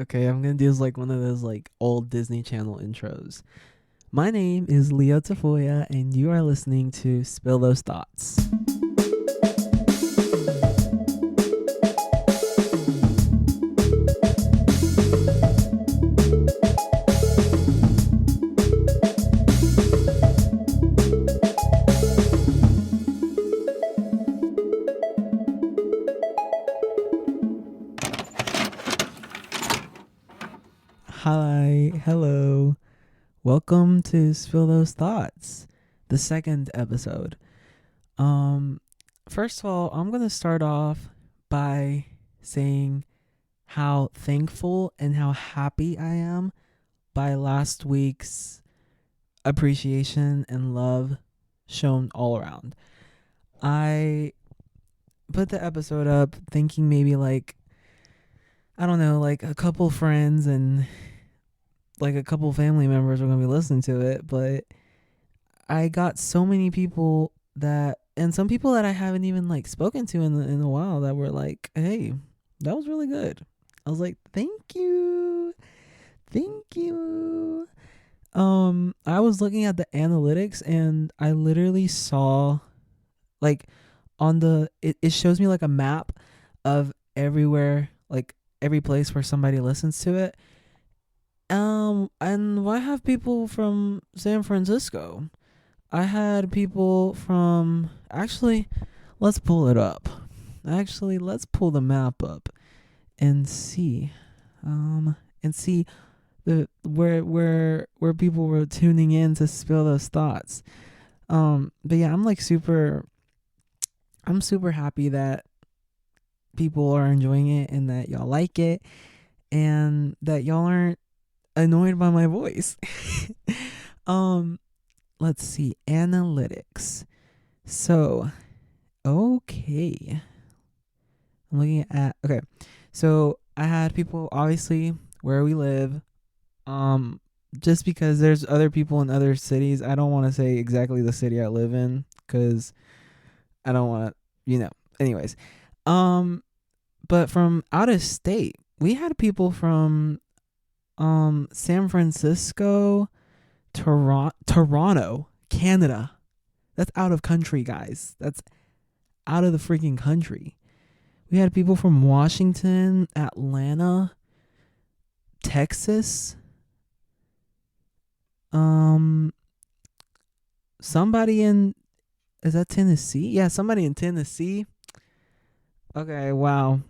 Okay, I'm gonna do like one of those like old Disney Channel intros. My name is Leo Tafoya, and you are listening to Spill Those Thoughts. Hi, hello, welcome to Spill Those Thoughts, the second episode. Um, First of all, I'm gonna start off by saying how thankful and how happy I am by last week's appreciation and love shown all around. I put the episode up thinking maybe like, I don't know, like a couple friends and like a couple family members are going to be listening to it, but I got so many people that, and some people that I haven't even like spoken to in a while, that were like, "Hey, that was really good." I was like, "Thank you. Thank you." I was looking at the analytics and I literally saw like on it shows me like a map of everywhere, like every place where somebody listens to it. And I have people from San Francisco. I had people from, actually, let's pull it up. Actually, let's pull the map up and see. And see the where people were tuning in to spill those thoughts. But yeah, I'm super happy that people are enjoying it and that y'all like it and that y'all aren't annoyed by my voice. um let's see, analytics. So, okay. I'm looking at, okay. So, I had people obviously where we live. Um just because there's other people in other cities, I don't want to say exactly the city I live in cuz I don't want to, Anyways, um but from out of state, we had people from San Francisco, Toronto, Canada. That's out of country, guys. That's out of the freaking country. We had people from Washington, Atlanta, Texas. Um, somebody in, is that Tennessee? Yeah, somebody in Tennessee. Okay, wow,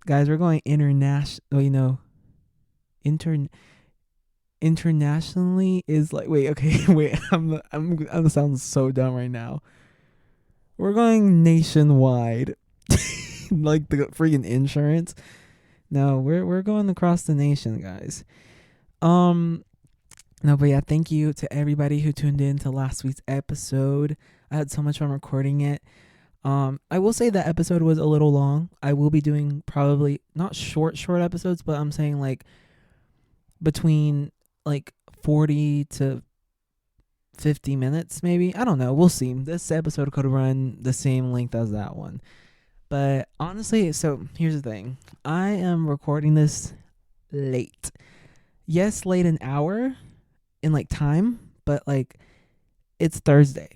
guys, we're going international. Intern internationally is like, wait, okay, wait. I'm sounding so dumb right now. We're going nationwide. Like the freaking insurance. No, we're going across the nation, guys. Um no, but yeah, thank you to everybody who tuned in to last week's episode. I had so much fun recording it. I will say that episode was a little long. I will be doing probably not short episodes, but I'm saying like between like 40 to 50 minutes maybe. I don't know. We'll see. This episode could run the same length as that one. But honestly, so here's the thing. I am recording this late. Yes, late an hour in like time, but like it's Thursday,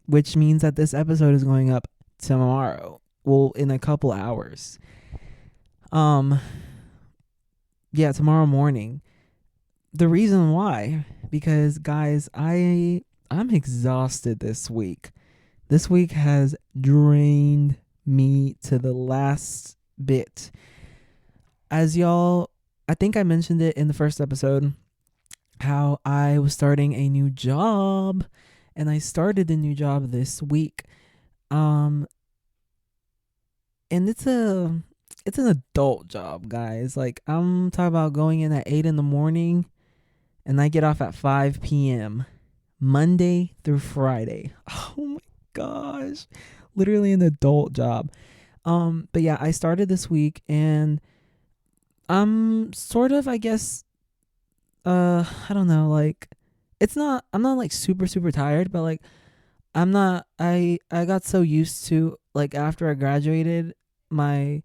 which means that this episode is going up tomorrow. Well, in a couple hours. Um yeah, tomorrow morning. The reason why, because guys, I'm exhausted this week. This week has drained me to the last bit. As y'all, I think I mentioned it in the first episode, how I was starting a new job, and I started the new job this week. And it's an adult job, guys. Like, I'm talking about going in at 8 in the morning and I get off at 5 p.m. Monday through Friday. Oh my gosh. Literally an adult job. But yeah, I started this week and I'm sort of, I guess, I don't know, like I'm not like super tired, but like I'm not I got so used to, like, after I graduated, my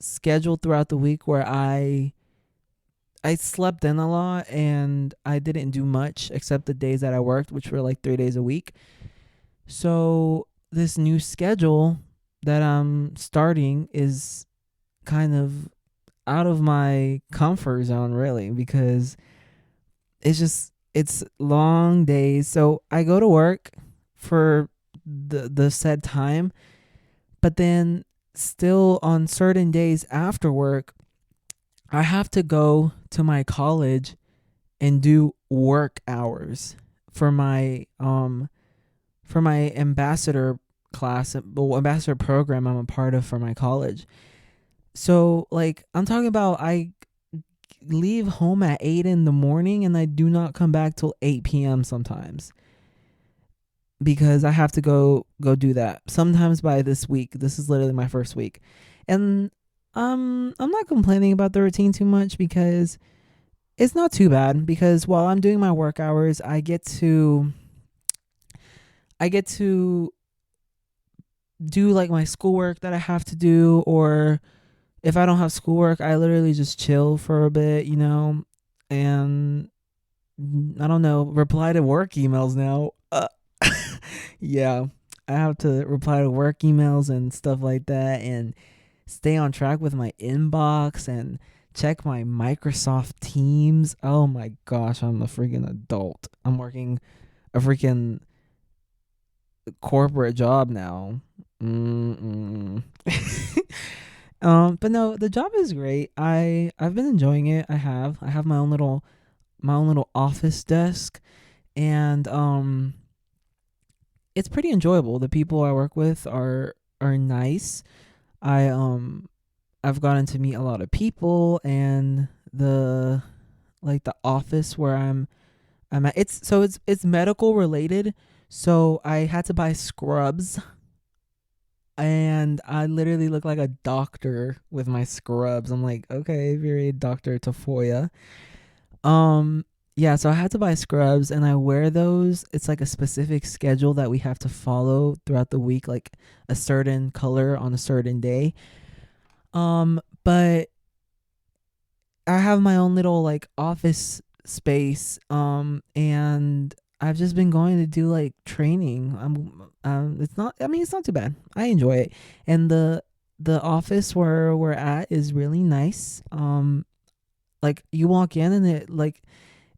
schedule throughout the week where I slept in a lot and I didn't do much except the days that I worked, which were like 3 days a week. So this new schedule that I'm starting is kind of out of my comfort zone, really, because it's long days. So I go to work for the said time, but then still on certain days after work, I have to go to my college and do work hours for my ambassador class, well, ambassador program I'm a part of for my college. So like I'm talking about, I leave home at 8 in the morning and I do not come back till 8 p.m. sometimes because I have to go do that. Sometimes by this week. This is literally my first week. And I'm not complaining about the routine too much because it's not too bad, because while I'm doing my work hours, I get to do like my schoolwork that I have to do, or if I don't have schoolwork, I literally just chill for a bit, and I don't know, reply to work emails now. Yeah, I have to reply to work emails and stuff like that, and stay on track with my inbox and check my Microsoft Teams. Oh my gosh, I'm a freaking adult. I'm working a freaking corporate job now. Mm-mm. But no, the job is great. I've been enjoying it. I have my own little office desk, and it's pretty enjoyable. The people I work with are nice. I I've gotten to meet a lot of people, and the office where I'm at, it's medical related. So I had to buy scrubs, and I literally look like a doctor with my scrubs. I'm like, okay, very Dr. Tafoya. Um, yeah, so I had to buy scrubs and I wear those. It's like a specific schedule that we have to follow throughout the week, like a certain color on a certain day. But I have my own little like office space, and I've just been going to do like training. It's not. I mean, it's not too bad. I enjoy it, and the office where we're at is really nice. Like you walk in and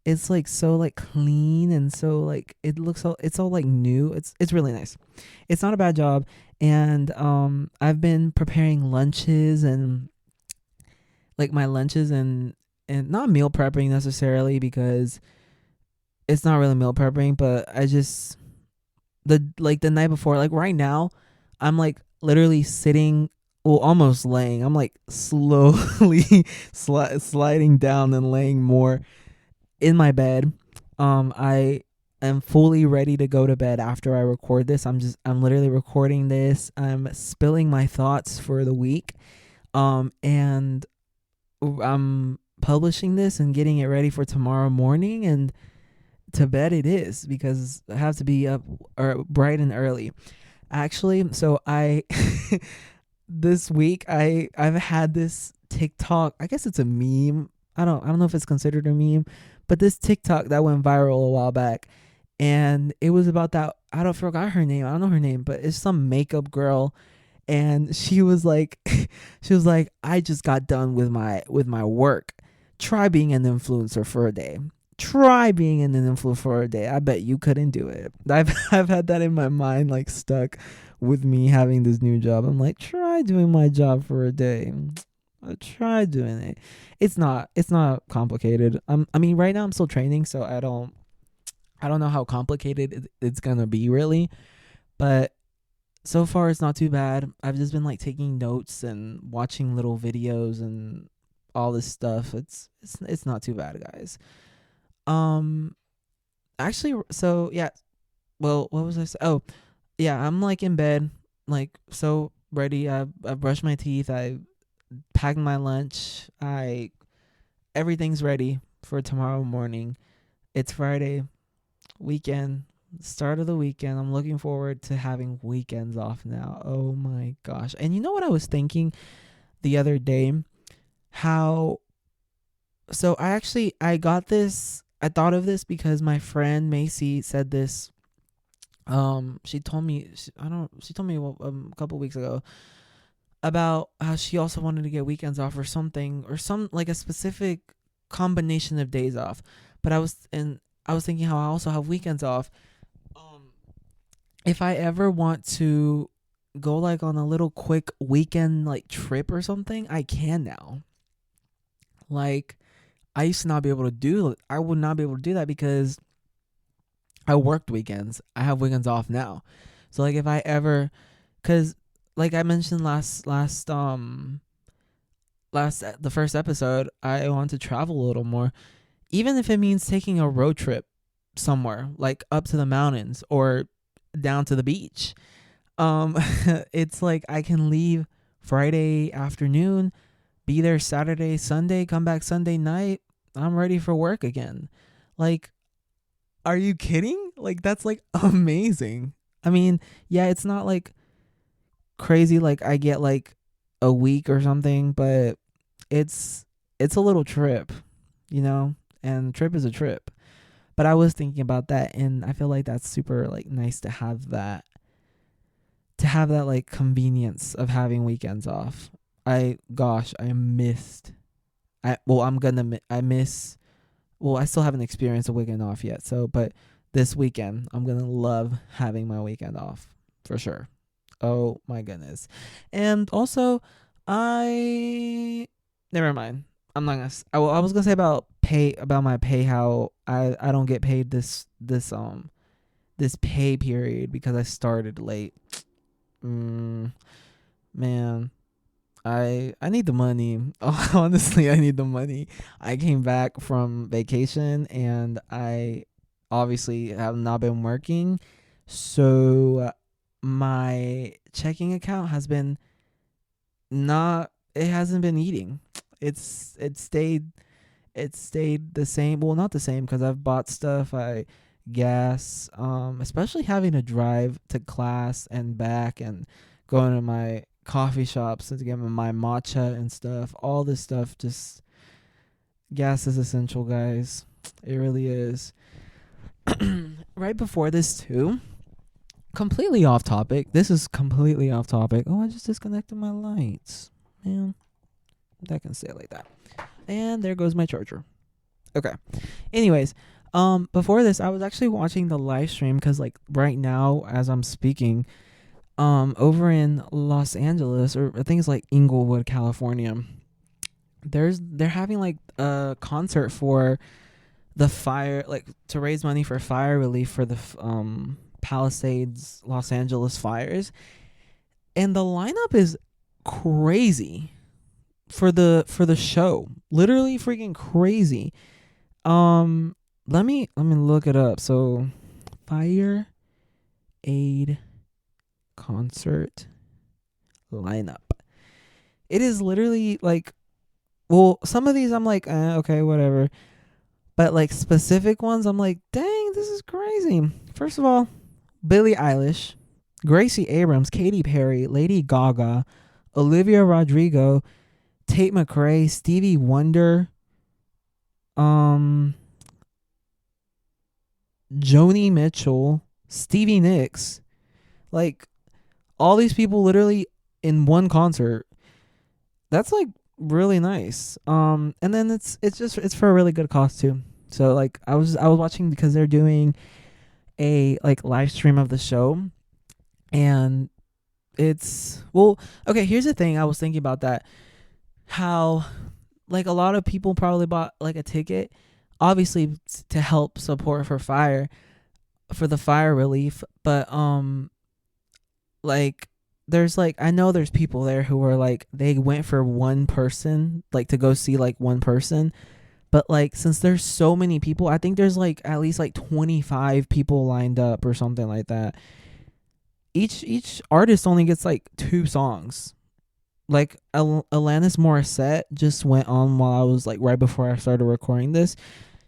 it's like so like clean, and so like it's all like new. It's really nice. It's not a bad job, and I've been preparing lunches and like my lunches and not meal prepping necessarily, because it's not really meal prepping, but I just the night before, like right now, I'm like literally sitting, well, almost laying. I'm like slowly sliding down and laying more in my bed. I am fully ready to go to bed after I record this. I'm literally recording this. I'm spilling my thoughts for the week. And I'm publishing this and getting it ready for tomorrow morning, and to bed it is, because I have to be up bright and early. Actually, so I this week I've had this TikTok. I guess it's a meme. I don't know if it's considered a meme, but this TikTok that went viral a while back, and it was about that. I don't forgot her name. I don't know her name, but it's some makeup girl, and she was like I just got done with my work. Try being an influencer for a day. Try being an influencer for a day. I bet you couldn't do it. I've had that in my mind, like stuck with me having this new job. I'm like, try doing my job for a day. Try doing it. It's not complicated. I mean, right now I'm still training, so I don't know how complicated it's gonna be really, but so far it's not too bad. I've just been like taking notes and watching little videos and all this stuff. It's not too bad, guys. Um actually, so yeah, well, what was I saying? Oh, yeah, I'm like in bed, like so ready. I brushed my teeth, I packed my lunch. I Everything's ready for tomorrow morning. It's Friday, weekend, start of the weekend. I'm looking forward to having weekends off now. Oh my gosh. And you know what I was thinking the other day? How So I got this. I thought of this because my friend Macy said this. She told me She told me a couple weeks ago about how she also wanted to get weekends off or something, or some like a specific combination of days off. But I was thinking how I also have weekends off. Um, if I ever want to go like on a little quick weekend like trip or something, I can now. Like I used to not be able to do. I would not be able to do that because I worked weekends. I have weekends off now. So like if I ever, cause like I mentioned last the first episode, I want to travel a little more, even if it means taking a road trip somewhere, like up to the mountains or down to the beach. Um, it's like I can leave Friday afternoon, be there Saturday, Sunday, come back Sunday night. I'm ready for work again. Like, are you kidding? Like, that's like amazing. I mean, yeah, it's not like crazy. Like, I get like a week or something, but it's it's a little trip, you know. And trip is a trip. But I was thinking about that, and I feel like that's super like nice to have that like convenience of having weekends off. I missed. I well I'm gonna I miss. Well, I still haven't experienced a weekend off yet. So, but this weekend I'm gonna love having my weekend off for sure. Oh my goodness, and also I never mind. I'm not gonna. I was gonna say about my pay, how I don't get paid this pay period because I started late. Mm, man, I need the money. Honestly, I need the money. I came back from vacation and I obviously have not been working, so my checking account has been not. It hasn't been eating. It stayed the same. Well, not the same because I've bought stuff. I gas, especially having to drive to class and back and going to my coffee shops to get my matcha and stuff. All this stuff, just gas is essential, guys. It really is. Right before this too, completely off topic. This is completely off topic. Oh, I just disconnected my lights. Man, that can stay like that. And there goes my charger. Okay. Anyways, before this, I was actually watching the live stream because, like, right now, as I'm speaking, over in Los Angeles, or I think it's like Inglewood, California, they're having like a concert for the fire, like to raise money for fire relief for the Palisades, Los Angeles fires, and the lineup is crazy for the show. Literally freaking crazy. Let me look it up. So, Fire Aid concert lineup. It is literally like, well, some of these I'm like, okay, whatever. But like specific ones, I'm like, dang, this is crazy. First of all, Billie Eilish, Gracie Abrams, Katy Perry, Lady Gaga, Olivia Rodrigo, Tate McRae, Stevie Wonder, Joni Mitchell, Stevie Nicks, like all these people literally in one concert. That's like really nice. And then it's for a really good cost too. So like I was watching because they're doing a like live stream of the show, and it's well, okay, here's the thing. I was thinking about that, how like a lot of people probably bought like a ticket, obviously to help support for the fire relief, but like there's like, I know there's people there who are like, they went for one person, like to go see like one person, but like since there's so many people, I think there's like at least like 25 people lined up or something like that. Each artist only gets like two songs. Like Alanis Morissette just went on while I was like right before I started recording this.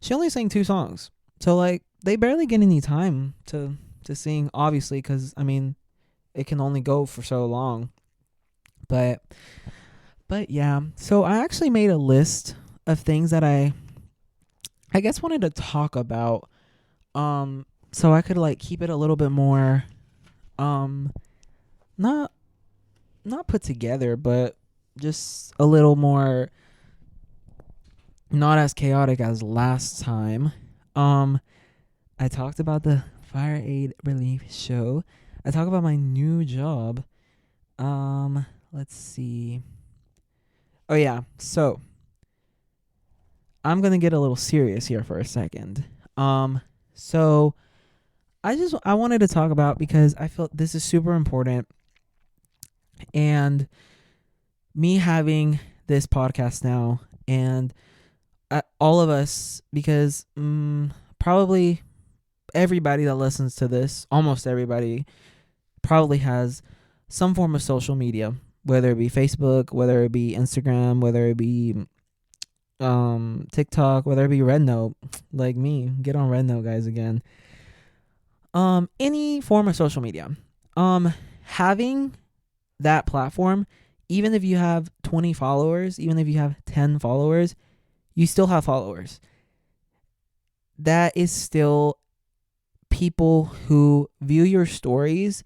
She only sang two songs, so like they barely get any time to sing. Obviously, because I mean, it can only go for so long. But yeah, so I actually made a list of things that I guess wanted to talk about, so I could like keep it a little bit more um not not put together, but just a little more not as chaotic as last time. Um, I talked about the fire aid relief show. I talked about my new job. Let's see. Oh yeah, so I'm gonna get a little serious here for a second. So I wanted to talk about because I felt this is super important, and me having this podcast now, and all of us, because probably everybody that listens to this, almost everybody, probably has some form of social media, whether it be Facebook, whether it be Instagram, whether it be TikTok, whether it be Red Note, like me. Get on Red Note, guys, again. Any form of social media. Having that platform, even if you have 20 followers, even if you have 10 followers, you still have followers. That is still people who view your stories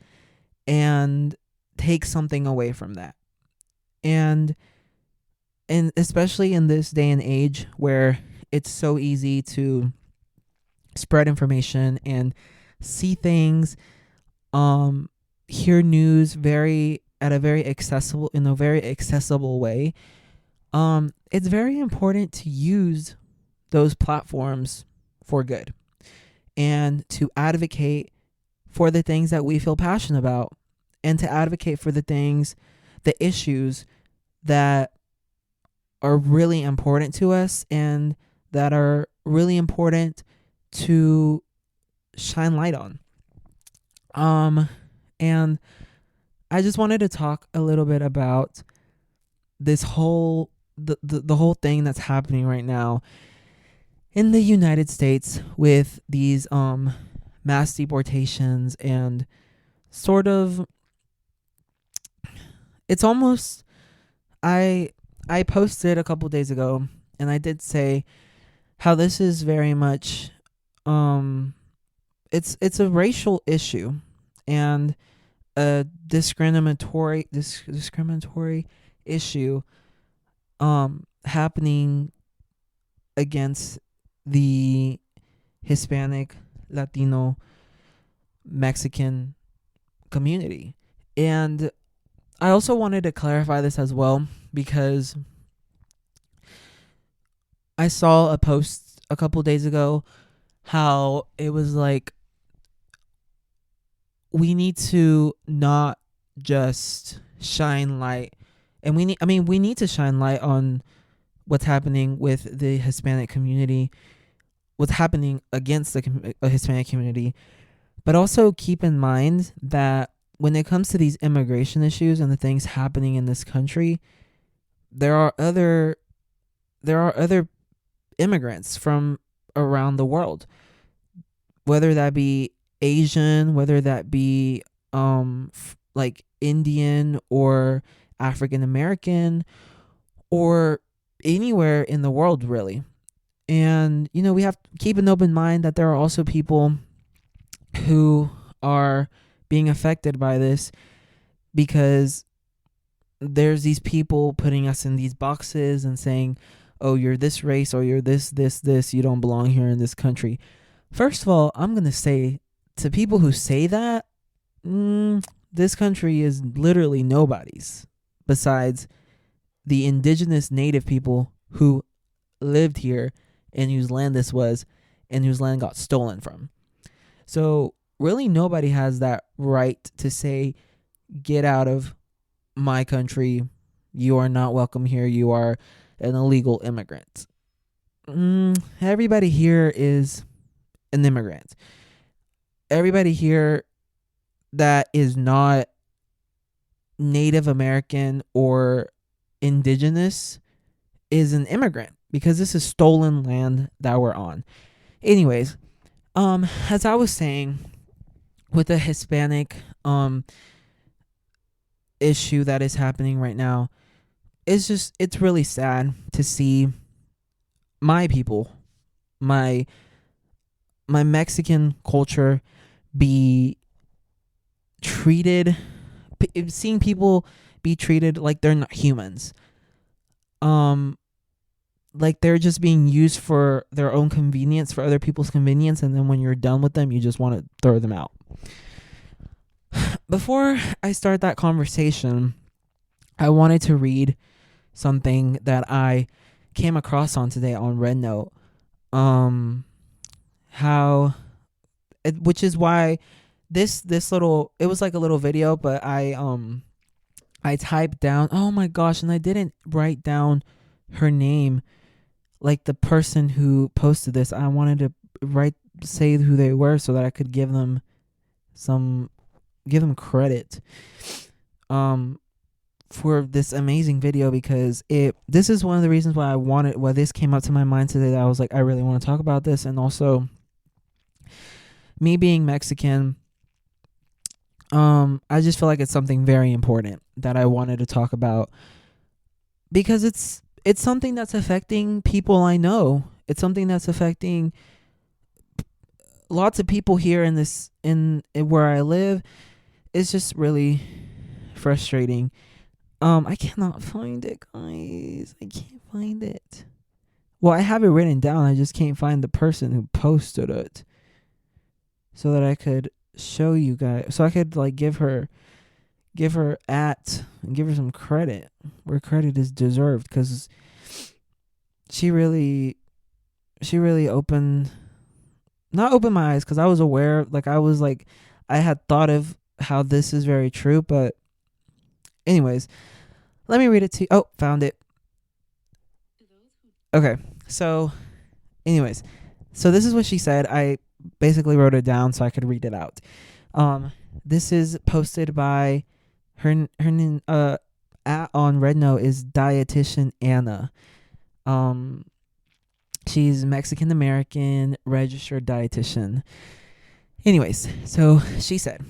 and take something away from that. And especially in this day and age where it's so easy to spread information and see things, hear news in a very accessible way. It's very important to use those platforms for good and to advocate for the things that we feel passionate about, and to advocate for the issues that are really important to us and that are really important to shine light on. And I just wanted to talk a little bit about this whole the whole thing that's happening right now in the United States with these mass deportations, and sort of it's almost I posted a couple days ago, and I did say how this is very much it's a racial issue and a discriminatory issue happening against the Hispanic, Latino, Mexican community. And I also wanted to clarify this as well, because I saw a post a couple days ago how it was like, we need to not just shine light, and we need to shine light on what's happening with the Hispanic community, what's happening against the Hispanic community, but also keep in mind that when it comes to these immigration issues and the things happening in this country, there are other immigrants from around the world, whether that be Asian, whether that be like Indian or African American, or anywhere in the world, really. And we have to keep an open mind that there are also people who are being affected by this, because there's these people putting us in these boxes and saying, oh, you're this race, or you're this, you don't belong here in this country. First of all, I'm going to say to people who say that, this country is literally nobody's besides the indigenous native people who lived here and whose land this was and whose land got stolen from. So really nobody has that right to say, get out of my country. You are not welcome here. You are an illegal immigrant. Everybody here is an immigrant. Everybody here that is not Native American or indigenous is an immigrant, because this is stolen land that we're on. Anyways, as I was saying, with the Hispanic issue that is happening right now, it's really sad to see my people, my my Mexican culture be treated, seeing people be treated like they're not humans. Um like they're just being used for their own convenience, for other people's convenience, and then when you're done with them, you just want to throw them out. Before I start that conversation, I wanted to read something that I came across on today on RedNote. How which is why this little, it was like a little video, but I typed down, oh my gosh, and I didn't write down her name, like the person who posted this. I wanted to say who they were so that I could give them credit for this amazing video, because this is one of the reasons why this came up to my mind today, that I was like, I really want to talk about this. And also, me being Mexican, I just feel like it's something very important that I wanted to talk about, because it's something that's affecting people I know. It's something that's affecting lots of people here in where I live. It's just really frustrating. I cannot find it, guys. I can't find it. Well, I have it written down. I just can't find the person who posted it, so that I could show you guys, so I could like give her some credit where credit is deserved, because she really opened my eyes, because I was aware, like I had thought of how this is very true. But anyways, let me read it to you. Oh, found it. Okay, so anyways, so this is what she said. I basically wrote it down so I could read it out. This is posted by her at on RedNote is dietitian Anna. She's Mexican American registered dietitian. Anyways, so she said,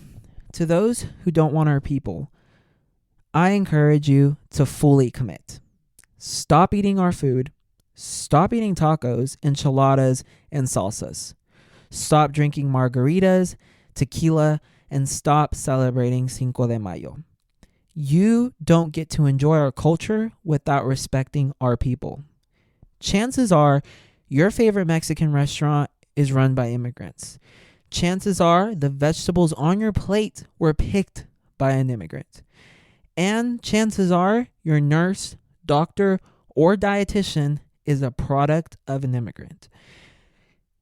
to those who don't want our people, I encourage you to fully commit. Stop eating our food. Stop eating tacos, enchiladas, and salsas. Stop drinking margaritas, tequila, and stop celebrating Cinco de Mayo. You don't get to enjoy our culture without respecting our people. Chances are your favorite Mexican restaurant is run by immigrants. Chances are the vegetables on your plate were picked by an immigrant. And chances are your nurse, doctor, or dietitian is a product of an immigrant.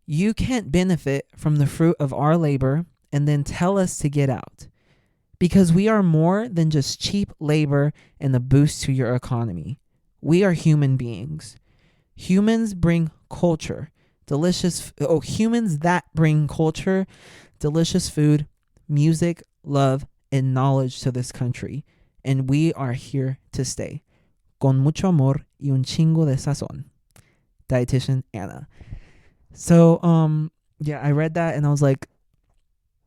You can't benefit from the fruit of our labor and then tell us to get out, because we are more than just cheap labor and a boost to your economy. We are human beings. Humans bring culture, humans that bring culture, delicious food, music, love, and knowledge to this country. And we are here to stay. Con mucho amor y un chingo de sazón. Dietitian Anna. So, yeah, I read that and I was like,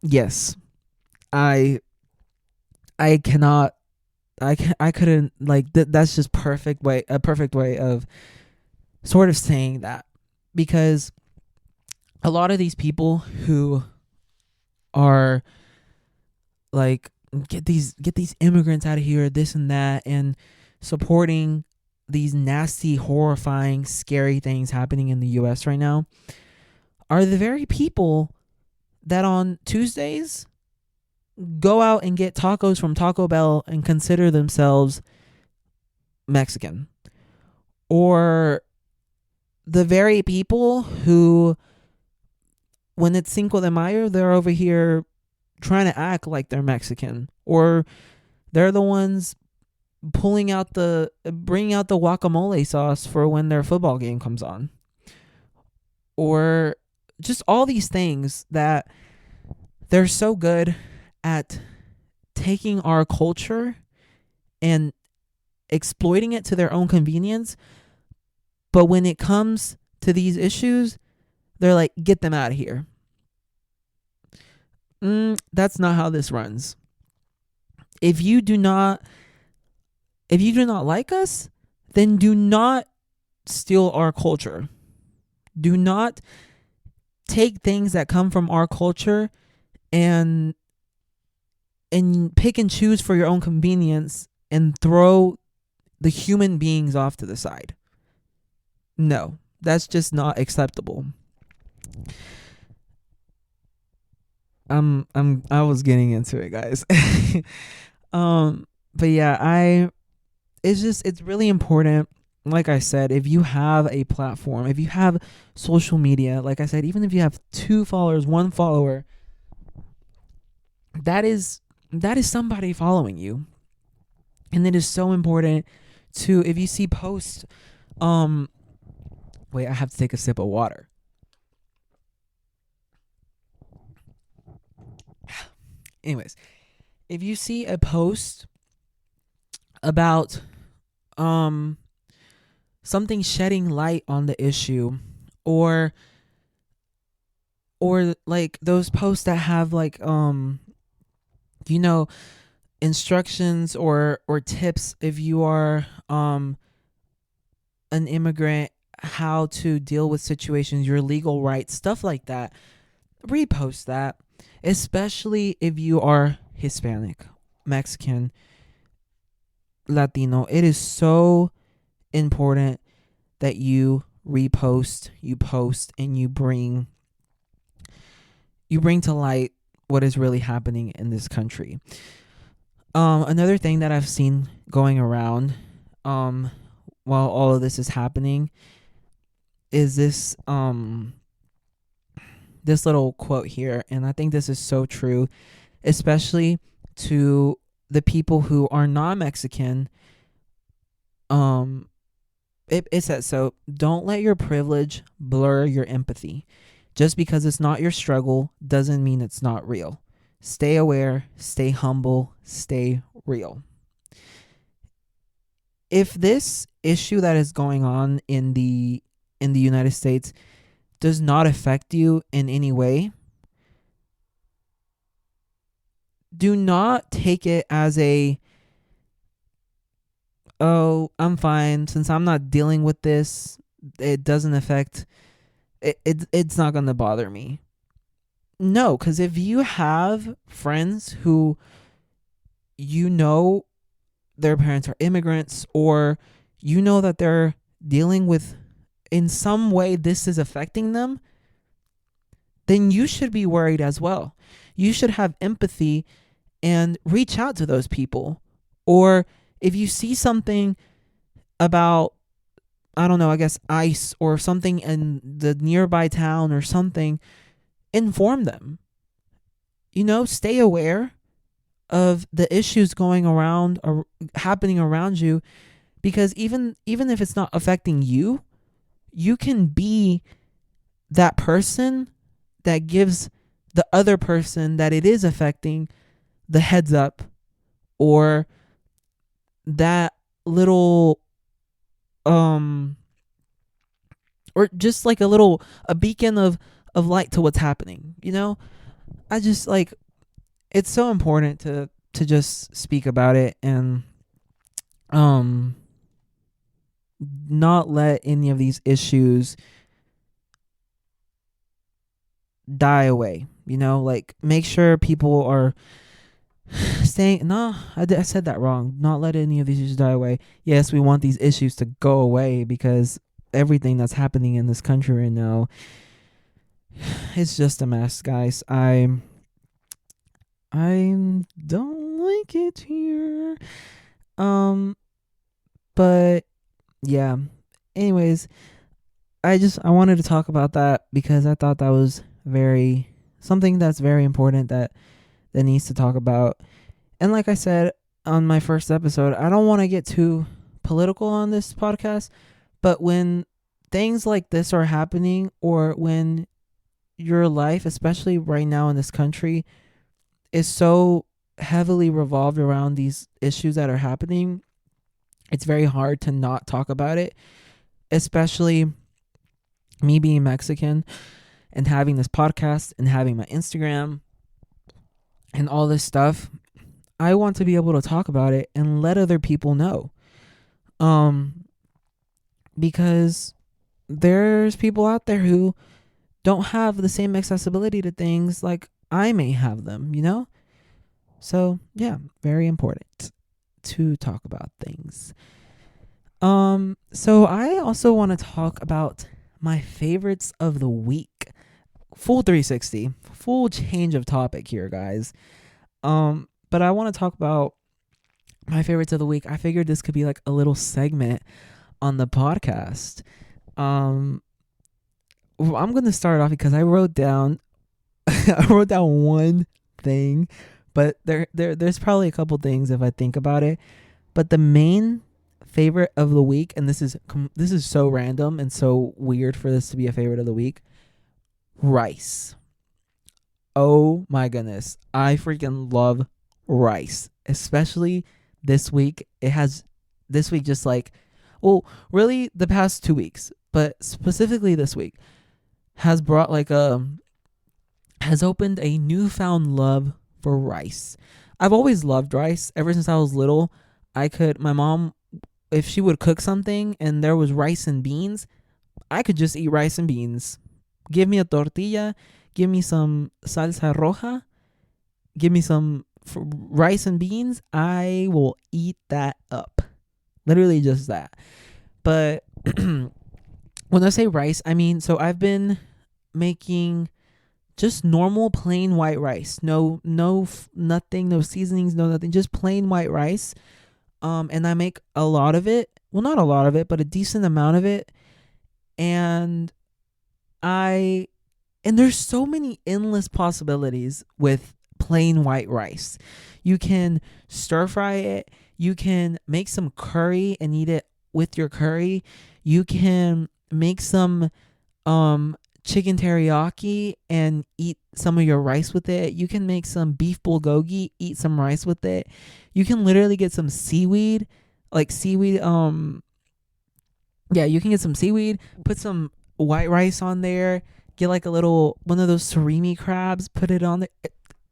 yes, I couldn't, like, that's just a perfect way of sort of saying that, because a lot of these people who are like, get these immigrants out of here, this and that, and supporting these nasty, horrifying, scary things happening in the US right now, are the very people that on Tuesdays go out and get tacos from Taco Bell and consider themselves Mexican. Or the very people who, when it's Cinco de Mayo, they're over here trying to act like they're Mexican. Or they're the ones bringing out the guacamole sauce for when their football game comes on. Or just all these things that they're so good at taking our culture and exploiting it to their own convenience. But when it comes to these issues, they're like, get them out of here. That's not how this runs. If you do not like us, then do not steal our culture. Do not take things that come from our culture and pick and choose for your own convenience and throw the human beings off to the side. No, that's just not acceptable. I was getting into it, guys. But yeah, it's really important. Like I said, if you have a platform, if you have social media, like I said, even if you have 2 followers, 1 follower, that is somebody following you. And it is so important to, if you see posts, wait, I have to take a sip of water. Anyways, if you see a post about something shedding light on the issue, or like those posts that have like instructions or tips if you are an immigrant, how to deal with situations, your legal rights, stuff like that, repost that, especially if you are Hispanic, Mexican, Latino. It is so important that you repost, you post, and you bring to light what is really happening in this country. Another thing that I've seen going around while all of this is happening is this little quote here, and I think this is so true, especially to the people who are not Mexican. It says so. Don't let your privilege blur your empathy. Just because it's not your struggle doesn't mean it's not real. Stay aware, stay humble, stay real. If this issue that is going on in the United States does not affect you in any way, do not take it as I'm fine since I'm not dealing with this. It doesn't affect it's not going to bother me. No, because if you have friends who their parents are immigrants, or that they're dealing with, in some way this is affecting them, then you should be worried as well. You should have empathy and reach out to those people. Or if you see something about, I don't know, I guess ICE or something in the nearby town or something, inform them. Stay aware of the issues going around or happening around you, because even if it's not affecting you, you can be that person that gives the other person that it is affecting the heads up, or that little or just like a beacon of light to what's happening. I just like, it's so important to just speak about it and not let any of these issues die away. Like, make sure people are staying. No, I said that wrong. Not let any of these issues die away. Yes, we want these issues to go away, because everything that's happening in this country right now, it's just a mess, guys. I don't like it here. But yeah. Anyways, I wanted to talk about that because I thought that was something that's very important that needs to talk about. And like I said on my first episode, I don't want to get too political on this podcast, but when things like this are happening, or when your life, especially right now in this country, is so heavily revolved around these issues that are happening, it's very hard to not talk about it, especially me being Mexican and having this podcast and having my Instagram and all this stuff. I want to be able to talk about it and let other people know. Because there's people out there who don't have the same accessibility to things like I may have them, you know? So, yeah, very important to talk about things. So I also want to talk about my favorites of the week. Full 360, full change of topic here, guys. But I want to talk about my favorites of the week. I figured this could be like a little segment on the podcast. Um, I'm gonna start off because I wrote down, I wrote down one thing, but there's probably a couple things if I think about it. But the main favorite of the week, and this is so random and so weird for this to be a favorite of the week, rice. Oh my goodness, I freaking love rice, especially this week. It has this week just like, well, really the past 2 weeks, but specifically this week has brought like a has opened a newfound love for rice. I've always loved rice ever since I was little. My mom, if she would cook something and there was rice and beans, I could just eat rice and beans. Give me a tortilla, give me some salsa roja, give me some rice and beans. I will eat that up. Literally just that. But when I say rice, I mean, so I've been making just normal plain white rice. Nothing, no seasonings, no nothing, just plain white rice. And I make a lot of it. Well, not a lot of it, but a decent amount of it. And I and there's so many endless possibilities with plain white rice. You can stir fry it. You can make some curry and eat it with your curry. You can make some chicken teriyaki and eat some of your rice with it. You can make some beef bulgogi, eat some rice with it. You can literally get some seaweed, like seaweed yeah, you can get some seaweed, put some white rice on there, get like a little one of those surimi crabs, put it on there.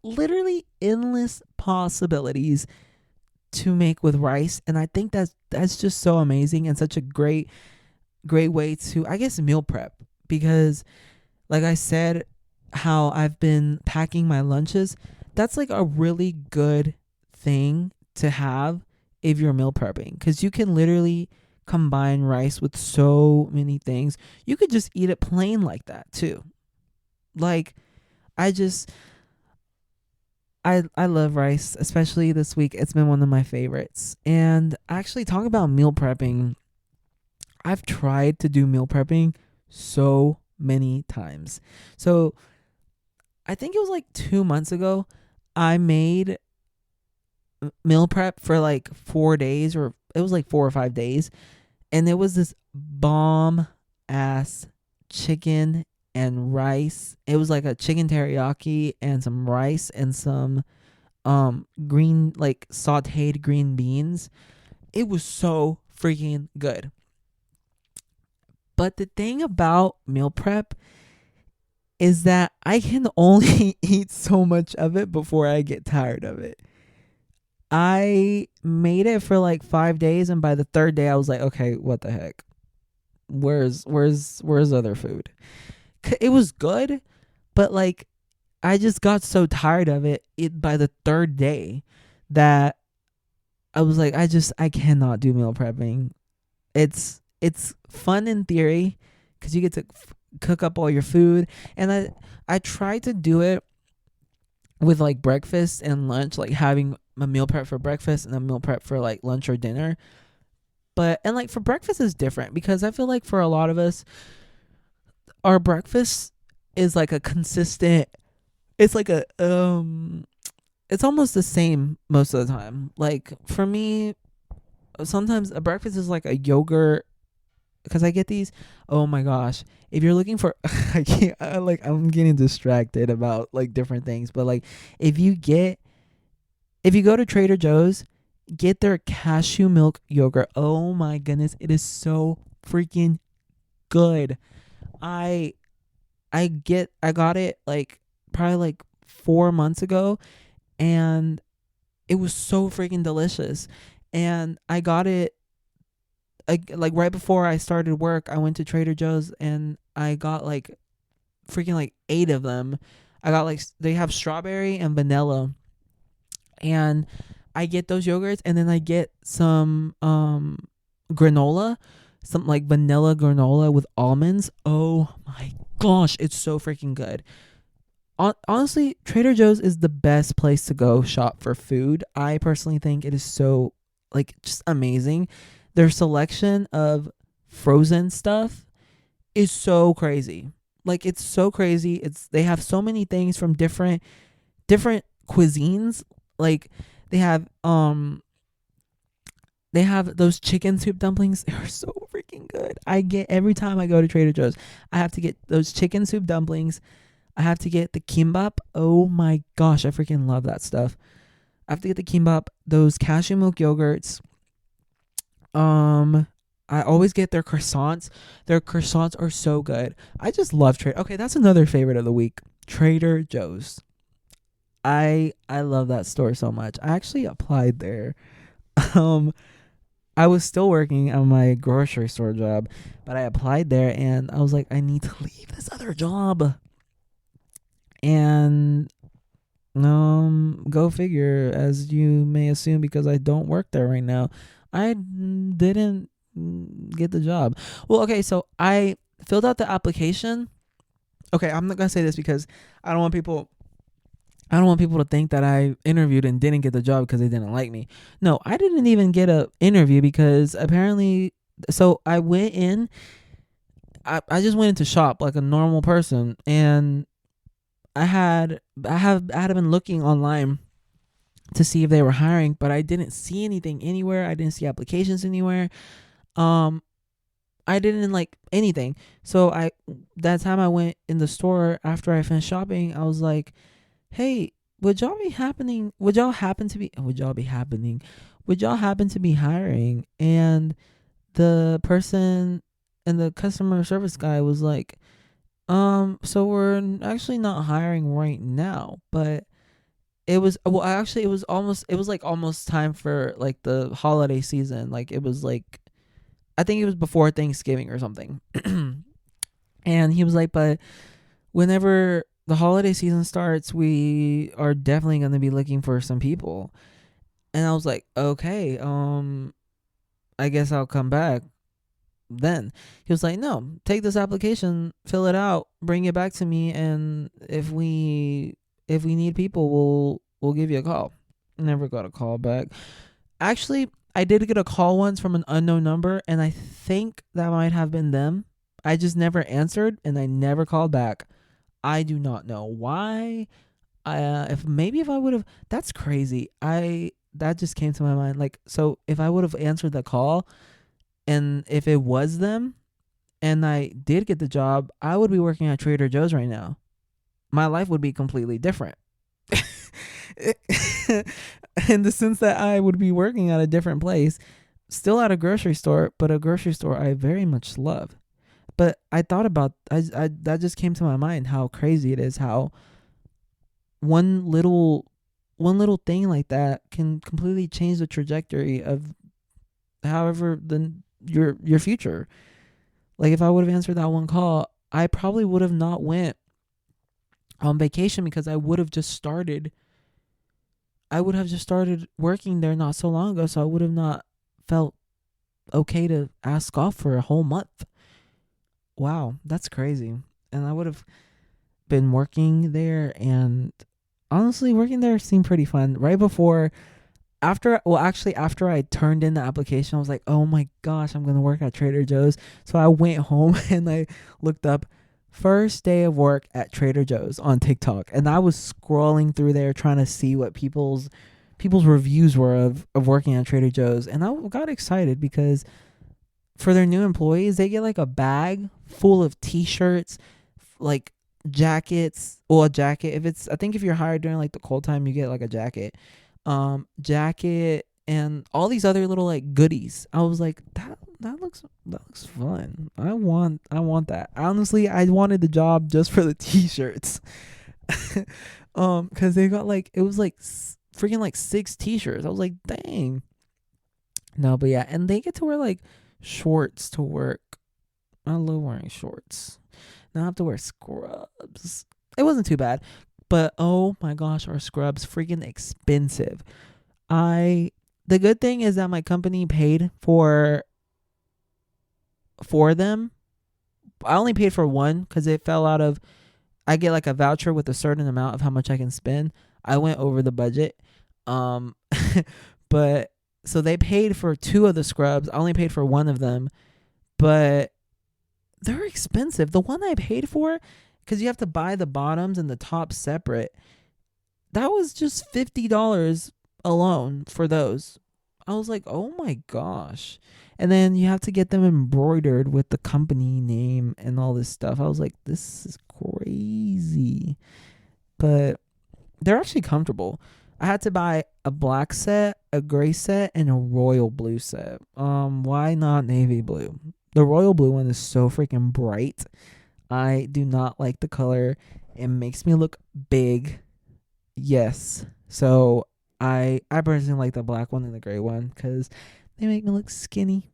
Literally endless possibilities to make with rice, and I think that's just so amazing and such a great way to, I guess, meal prep, because like I said, how I've been packing my lunches, that's like a really good thing to have if you're meal prepping, because you can literally combine rice with so many things. You could just eat it plain like that too. Like, I just I love rice, especially this week. It's been one of my favorites. And actually, talk about meal prepping. I've tried to do meal prepping so many times. So I think it was like 2 months ago, I made meal prep for like 4 days, or it was like 4 or 5 days. And it was this bomb ass chicken and rice. It was like a chicken teriyaki and some rice and some green, like sauteed green beans. It was so freaking good. But the thing about meal prep is that I can only eat so much of it before I get tired of it. I made it for like 5 days, and by the third day I was like, okay, what the heck? Where's other food? It was good, but like I just got so tired of it by the third day that I was like, I cannot do meal prepping. It's fun in theory because you get to cook up all your food, and I tried to do it with like breakfast and lunch, like having a meal prep for breakfast and a meal prep for like lunch or dinner. But and like for breakfast is different, because I feel like for a lot of us, our breakfast is like a consistent, it's like a it's almost the same most of the time. Like for me, sometimes a breakfast is like a yogurt, because I get these. Oh my gosh! If you're looking for, I can't. I'm getting distracted about like different things. But like, if you go to Trader Joe's, get their cashew milk yogurt. Oh my goodness, it is so freaking good. I I got it like probably like 4 months ago, and it was so freaking delicious. And I got it like right before I started work, I went to Trader Joe's and I got like freaking like 8 of them. I got like they have strawberry and vanilla, and I get those yogurts, and then I get some granola, some like vanilla granola with almonds. Oh my gosh, it's so freaking good. Honestly, Trader Joe's is the best place to go shop for food. I personally think it is so like just amazing. Their selection of frozen stuff is so crazy. Like it's so crazy. It's they have so many things from different cuisines. Like they have they have those chicken soup dumplings. They are so freaking good. I get every time I go to Trader Joe's, I have to get those chicken soup dumplings. I have to get the kimbap. Oh my gosh, I freaking love that stuff. I have to get the kimbap, those cashew milk yogurts. Um I always get their croissants. Their croissants are so good. I just love Trader. Okay, that's another favorite of the week. Trader Joe's. I love that store so much. I actually applied there. Um I was still working on my grocery store job, but I applied there and I was like, I need to leave this other job. And go figure, as you may assume, because I don't work there right now. I didn't get the job. Well, okay, so I filled out the application. Okay, I'm not gonna say this because I don't want people I don't want people to think that I interviewed and didn't get the job because they didn't like me. No, I didn't even get a interview because apparently so I went in I just went into shop like a normal person, and I had been looking online to see if they were hiring, but I didn't see anything anywhere. I didn't see applications anywhere. Um I didn't like anything. So that time I went in the store after I finished shopping, I was like, "Hey, would y'all happen to be would y'all be happening? Would y'all happen to be hiring?" And the person and the customer service guy was like, so we're actually not hiring right now, but it was well actually it was like almost time for like the holiday season. Like it was like I think it was before Thanksgiving or something. And he was like, but whenever the holiday season starts, we are definitely going to be looking for some people. And I was like, okay, I guess I'll come back then. He was like, no, take this application, fill it out, bring it back to me, and if we need people, we'll give you a call. Never got a call back. Actually, I did get a call once from an unknown number, and I think that might have been them. I just never answered, and I never called back. I do not know why. If I would have, that's crazy. That just came to my mind. Like, so if I would have answered the call, and if it was them, and I did get the job, I would be working at Trader Joe's right now. My life would be completely different. In the sense that I would be working at a different place, still at a grocery store, but a grocery store I very much love. But I thought about I that just came to my mind how crazy it is how one little thing like that can completely change the trajectory of however your future. Like if I would have answered that one call, I probably would have not went on vacation because I would have just started working there not so long ago, so I would have not felt okay to ask off for a whole month. Wow, that's crazy. And I would have been working there, and honestly, working there seemed pretty fun. Right before, after I turned in the application, I was like, oh my gosh, I'm going to work at Trader Joe's. So I went home and I looked up first day of work at Trader Joe's on TikTok. And I was scrolling through there trying to see what people's reviews were of working at Trader Joe's. And I got excited because for their new employees, they get like a bag full of t-shirts, like jackets, or a jacket. I think if you're hired during like the cold time, you get like a jacket, and all these other little like goodies. I was like, that looks fun. I want that. Honestly, I wanted the job just for the t-shirts. Cause they got like, it was like freaking like 6 t-shirts. I was like, dang. No, but yeah, and they get to wear like shorts to work. I love wearing shorts. Now I have to wear scrubs. It wasn't too bad, but oh my gosh, are scrubs freaking expensive. I The good thing is that my company paid for them. I only paid for one because it fell out of. I get like a voucher with a certain amount of how much I can spend. I went over the budget, um, but so they paid for two of the scrubs. I only paid for one of them, but they're expensive. The one I paid for, because you have to buy the bottoms and the tops separate. That was just $50 alone for those. I was like, oh my gosh. And then you have to get them embroidered with the company name and all this stuff. I was like, this is crazy. But they're actually comfortable. I had to buy a black set, a gray set, and a royal blue set. Why not navy blue? The royal blue one is so freaking bright. I do not like the color. It makes me look big. Yes. So I personally like the black one and the gray one because they make me look skinny.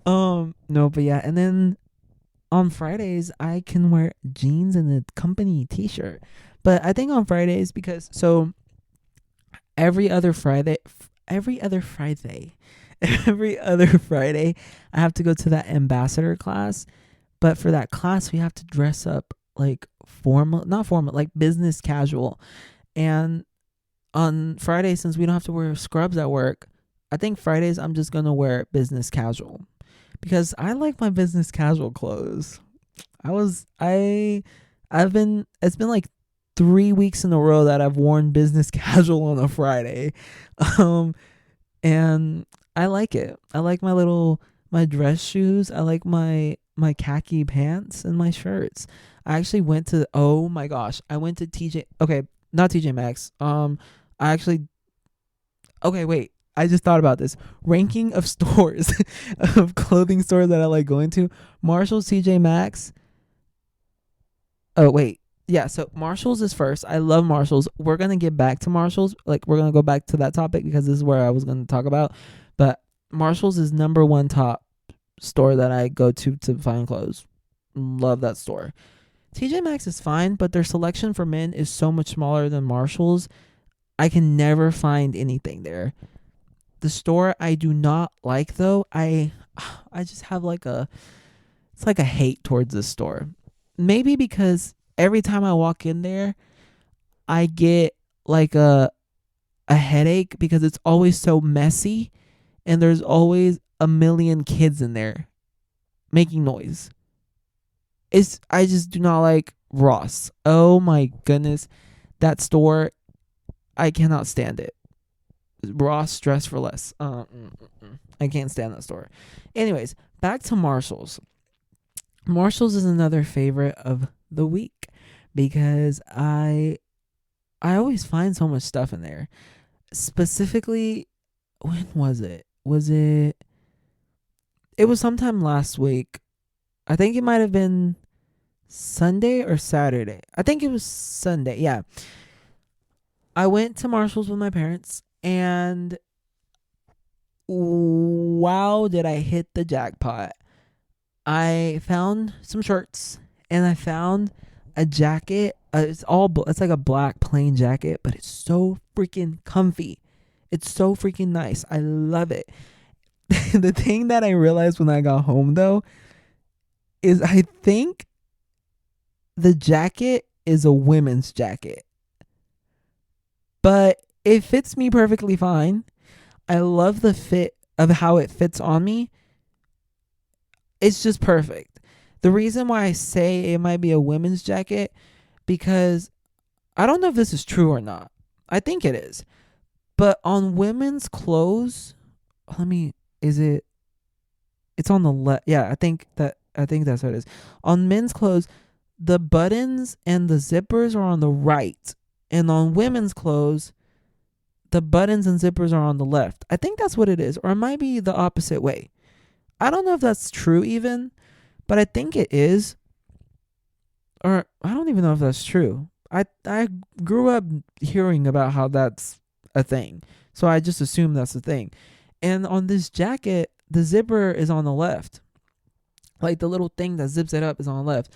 No, but yeah, and then on Fridays I can wear jeans and a company t-shirt. But I think on Fridays, because so every other Friday every other Friday every other Friday I have to go to that ambassador class. But for that class we have to dress up like formal, not formal, like business casual. And on Friday, since we don't have to wear scrubs at work, I think Fridays I'm just gonna wear business casual because I like my business casual clothes. I've been it's been like 3 weeks in a row that I've worn business casual on a Friday. Um and I like it. I like my dress shoes. I like my khaki pants and my shirts. I actually went to oh my gosh, I went to TJ. Okay, not TJ Maxx. I actually okay, wait. I just thought about this. Ranking of stores of clothing stores that I like going to. Marshalls, TJ Maxx. Oh, wait. Yeah, so Marshalls is first. I love Marshalls. We're going to get back to Marshalls. Like we're going to go back to that topic because this is where I was going to talk about. But Marshalls is number one top store that I go to find clothes. Love that store. TJ Maxx is fine, but their selection for men is so much smaller than Marshalls. I can never find anything there. The store I do not like though, I just have like it's like a hate towards this store. Maybe because every time I walk in there, I get like a headache because it's always so messy and there's always a million kids in there making noise. I just do not like Ross. Oh my goodness. That store, I cannot stand it. Ross, dress for less. I can't stand that store. Anyways, back to Marshalls. Marshalls is another favorite of the week because I always find so much stuff in there. Specifically, when was it? It was sometime last week. I think it might have been Sunday or Saturday. I think it was Sunday. Yeah. I went to Marshalls with my parents and wow, did I hit the jackpot. I found some shirts and I found a jacket. It's like a black plain jacket, but it's so freaking comfy. It's so freaking nice. I love it. The thing that I realized when I got home though is I think the jacket is a women's jacket. But it fits me perfectly fine. I love the fit of how it fits on me. It's just perfect. The reason why I say it might be a women's jacket, because I don't know if this is true or not. I think it is. But on women's clothes, it's on the left. Yeah, I think that's what it is. On men's clothes, the buttons and the zippers are on the right. And on women's clothes, the buttons and zippers are on the left. I think that's what it is. Or it might be the opposite way. I don't know if that's true even, but I think it is. Or I don't even know if that's true. I grew up hearing about how that's a thing. So I just assume that's a thing. And on this jacket, the zipper is on the left. Like the little thing that zips it up is on the left.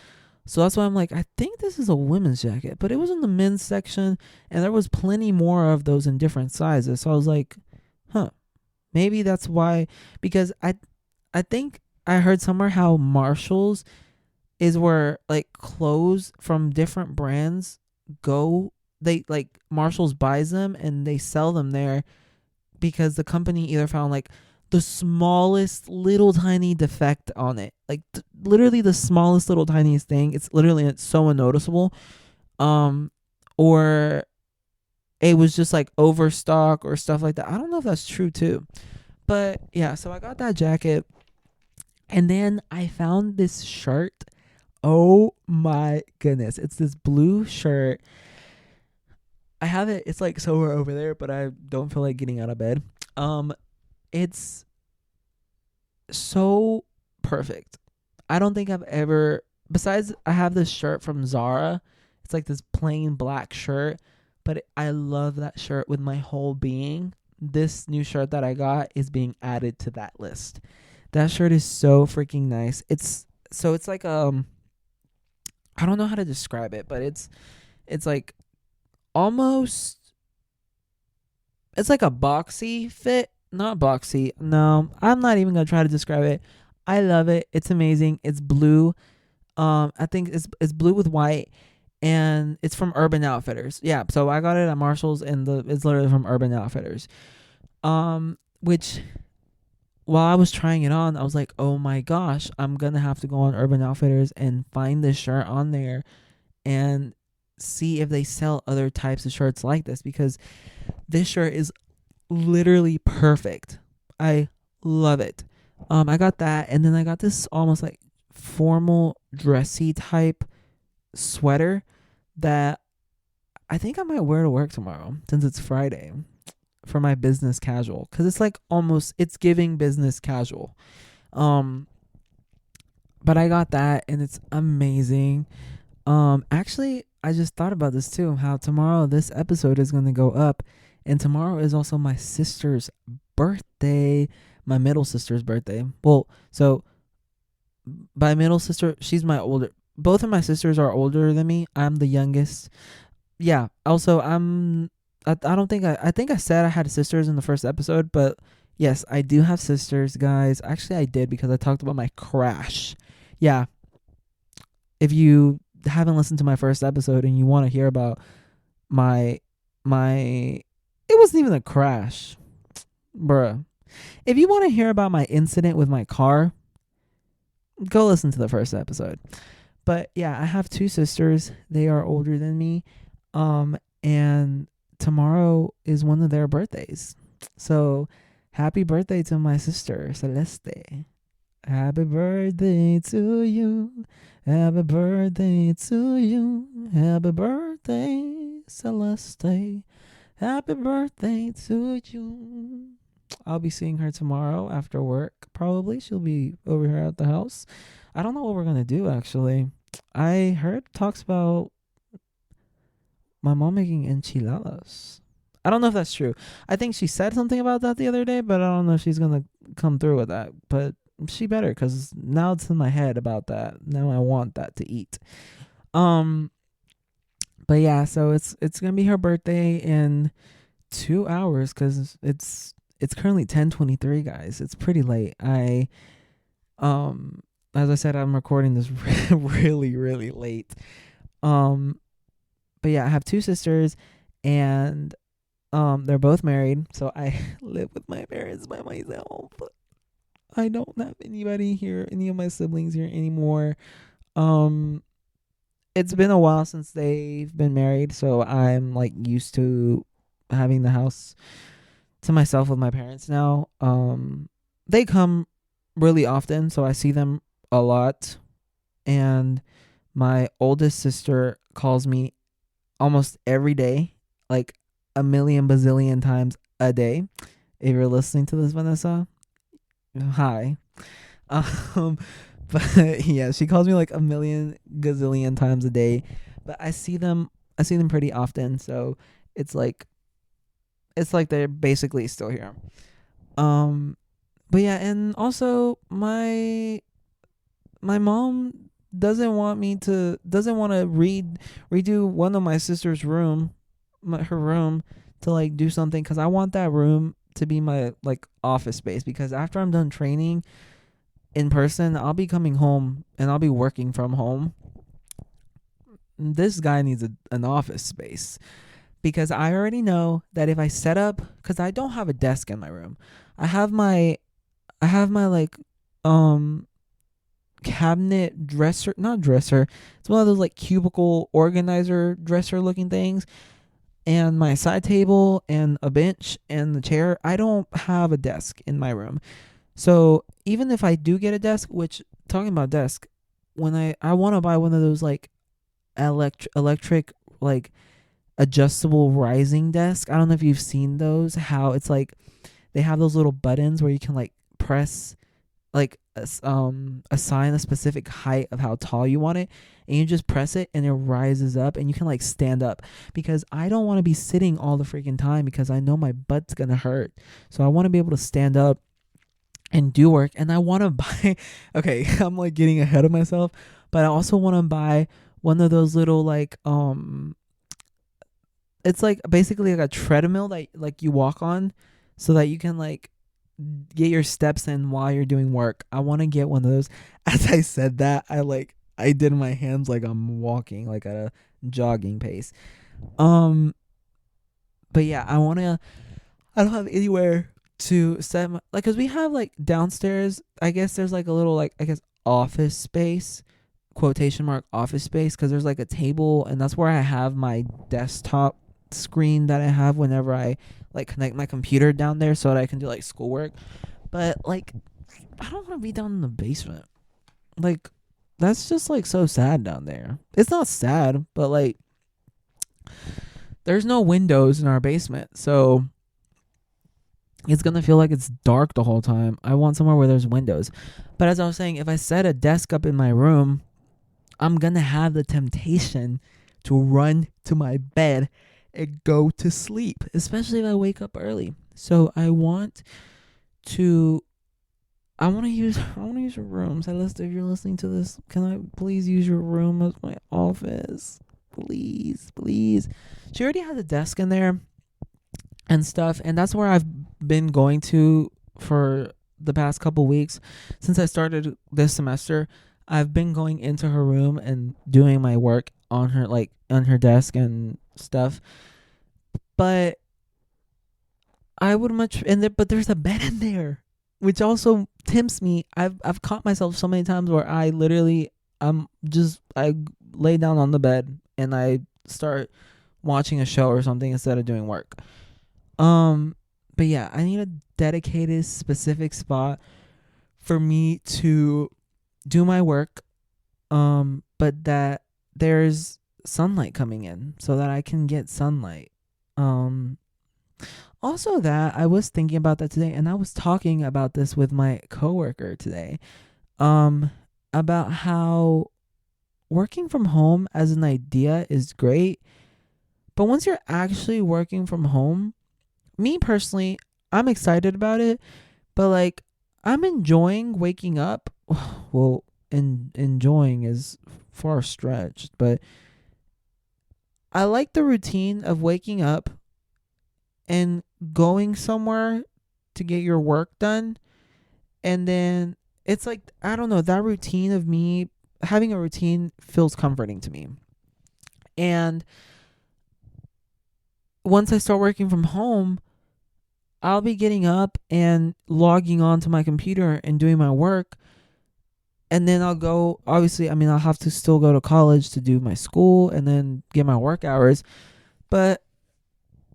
So that's why I'm like, I think this is a women's jacket, but it was in the men's section, and there was plenty more of those in different sizes. So I was like, huh, maybe that's why. Because I think I heard somewhere how Marshalls is where like clothes from different brands go. They like Marshalls buys them and they sell them there because the company either found like the smallest little tiny defect on it, like literally the smallest little tiniest thing. It's so unnoticeable, um, or it was just like overstock or stuff like that. I don't know if that's true too, but yeah. So I got that jacket, and then I found this shirt. Oh my goodness, it's this blue shirt. I have it. It's like somewhere over there, but I don't feel like getting out of bed. Um, it's so perfect. I don't think I've ever, besides I have this shirt from Zara. It's like this plain black shirt, but I love that shirt with my whole being. This new shirt that I got is being added to that list. That shirt is so freaking nice. It's like I don't know how to describe it, but it's like almost, it's like a boxy fit. Not boxy. No, I'm not even gonna try to describe it. I love it. It's amazing. It's blue. I think it's blue with white, and it's from Urban Outfitters. Yeah, so I got it at Marshalls, and it's literally from Urban Outfitters. Which while I was trying it on, I was like, oh my gosh, I'm gonna have to go on Urban Outfitters and find this shirt on there and see if they sell other types of shirts like this, because this shirt is literally perfect. I love it. I got that, and then I got this almost like formal dressy type sweater that I think I might wear to work tomorrow since it's Friday for my business casual, cuz it's like almost, it's giving business casual. Um but I got that, and it's amazing. Actually, I just thought about this too, how tomorrow this episode is going to go up, and tomorrow is also my sister's birthday, my middle sister's birthday. Well, so my middle sister, she's my older. Both of my sisters are older than me. I'm the youngest. Yeah. Also, I don't think I think I said I had sisters in the first episode, but yes, I do have sisters, guys. Actually, I did, because I talked about my crash. Yeah. If you haven't listened to my first episode and you want to hear about my my it wasn't even a crash, bruh. If you want to hear about my incident with my car, go listen to the first episode. But yeah, I have two sisters. They are older than me. And tomorrow is one of their birthdays. So happy birthday to my sister, Celeste. Happy birthday to you. Happy birthday to you. Happy birthday, Celeste. Happy birthday to you. I'll be seeing her tomorrow after work, probably. She'll be over here at the house. I don't know what we're going to do, actually. I heard talks about my mom making enchiladas. I don't know if that's true. I think she said something about that the other day, but I don't know if she's going to come through with that. But she better, because now it's in my head about that. Now I want that to eat. But yeah, so it's going to be her birthday in 2 hours, because it's currently 10:23, guys. It's pretty late. As I said, I'm recording this really, really late. But yeah, I have two sisters, and they're both married, so I live with my parents by myself. I don't have anybody here, any of my siblings here anymore. It's been a while since they've been married, so I'm like used to having the house to myself with my parents now. They come really often, so I see them a lot. And my oldest sister calls me almost every day, like a million bazillion times a day. If you're listening to this, Vanessa, hi. Um, but yeah, she calls me like a million gazillion times a day. But I see them pretty often, so it's like they're basically still here. Um, But yeah, and also my mom doesn't want to redo one of my sister's room, her room, to like do something, because I want that room to be my like office space, because after I'm done training in person, I'll be coming home and I'll be working from home. This guy needs an office space, because I already know that if I set up, because I don't have a desk in my room, I have my like um cabinet dresser, not dresser, it's one of those like cubicle organizer dresser looking things, and my side table and a bench and the chair. I don't have a desk in my room. So even if I do get a desk, which, talking about desk, when I want to buy one of those like electric like adjustable rising desk. I don't know if you've seen those, how it's like they have those little buttons where you can like press, like assign a specific height of how tall you want it, and you just press it and it rises up and you can like stand up, because I don't want to be sitting all the freaking time, because I know my butt's gonna hurt. So I want to be able to stand up and do work. And I want to buy okay, I'm like getting ahead of myself, but I also want to buy one of those little like it's like basically like a treadmill that like you walk on, so that you can like get your steps in while you're doing work. I want to get one of those. As I said that, I did my hands like I'm walking like at a jogging pace. Um but yeah, I don't have anywhere to set my, like, cuz we have like downstairs, I guess there's like a little like, I guess, office space, quotation mark office space, cuz there's like a table, and that's where I have my desktop screen that I have whenever I like connect my computer down there so that I can do like schoolwork. But like, I don't want to be down in the basement. Like, that's just like so sad down there. It's not sad, but like there's no windows in our basement. So it's going to feel like it's dark the whole time. I want somewhere where there's windows. But as I was saying, if I set a desk up in my room, I'm going to have the temptation to run to my bed and go to sleep, especially if I wake up early. So to I want to use your rooms. If you're listening to this, can I please use your room as my office? Please, please. She already has a desk in there and stuff, and that's where I've been going to for the past couple weeks since I started this semester. I've been going into her room and doing my work on her, like on her desk and stuff. But I would much, but there's a bed in there, which also tempts me. I've caught myself so many times where I literally I lay down on the bed and I start watching a show or something instead of doing work. But yeah, I need a dedicated specific spot for me to do my work. But that there's sunlight coming in so that I can get sunlight. Um Also, that I was thinking about that today, and I was talking about this with my coworker today. Um, about how working from home as an idea is great, but once you're actually working from home, me personally, I'm excited about it, but like I'm enjoying waking up. Well, enjoying is far stretched, but I like the routine of waking up and going somewhere to get your work done. And then it's like, I don't know, that routine of me having a routine feels comforting to me. And once I start working from home, I'll be getting up and logging onto my computer and doing my work. And then I'll go, obviously, I mean, I'll have to still go to college to do my school and then get my work hours. But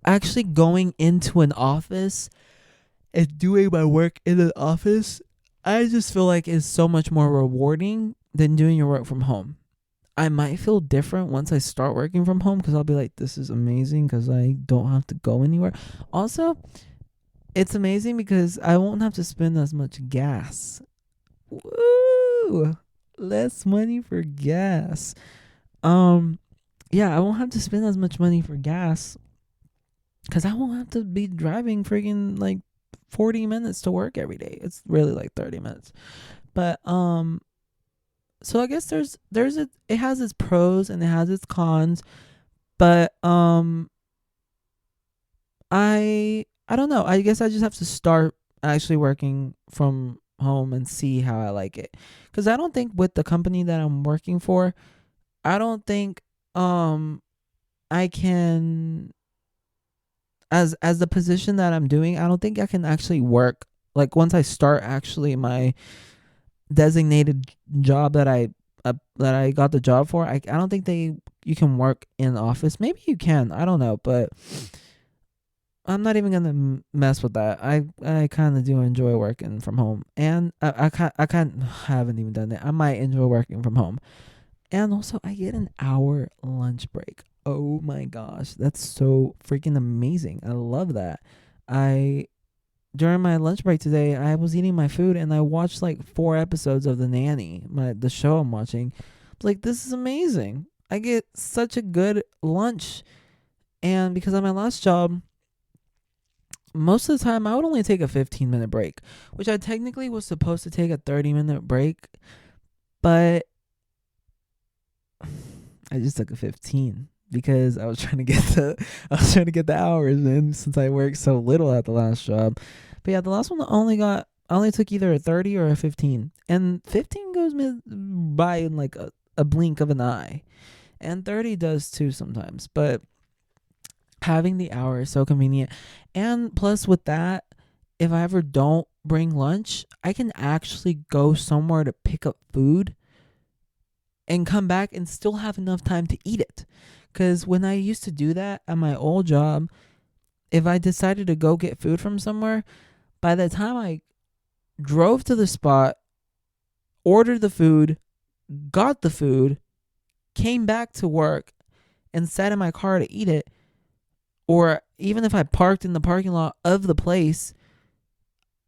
actually going into an office and doing my work in an office, I just feel like is so much more rewarding than doing your work from home. I might feel different once I start working from home, because I'll be like, this is amazing because I don't have to go anywhere. Also, it's amazing because I won't have to spend as much gas. Woo! Less money for gas. Yeah, I won't have to spend as much money for gas because I won't have to be driving freaking like 40 minutes to work every day. It's really like 30 minutes. But so I guess it has its pros and it has its cons, but I don't know. I guess I just have to start actually working from home and see how I like it. Cuz I don't think with the company that I'm working for, I don't think I can, as the position that I'm doing, I don't think I can actually work like once I start actually my designated job that I got the job for. I don't think you can work in the office. Maybe you can. I don't know, but I'm not even gonna mess with that. I kind of do enjoy working from home, and I can't haven't even done it. I might enjoy working from home, and also I get an hour lunch break. Oh my gosh, that's so freaking amazing! I love that. I During my lunch break today, I was eating my food and I watched like 4 episodes of The Nanny, the show I'm watching. I was like, this is amazing. I get such a good lunch, and because of my last job, most of the time I would only take a 15-minute break, which I technically was supposed to take a 30-minute break, but I just took a 15 because I was trying to get the hours in since I worked so little at the last job. But yeah, the last one I only took either a 30 or a 15, and 15 goes by in like a blink of an eye, and 30 does too sometimes. But having the hour is so convenient. And plus with that, if I ever don't bring lunch, I can actually go somewhere to pick up food and come back and still have enough time to eat it. Because when I used to do that at my old job, if I decided to go get food from somewhere, by the time I drove to the spot, ordered the food, got the food, came back to work, and sat in my car to eat it, or even if I parked in the parking lot of the place,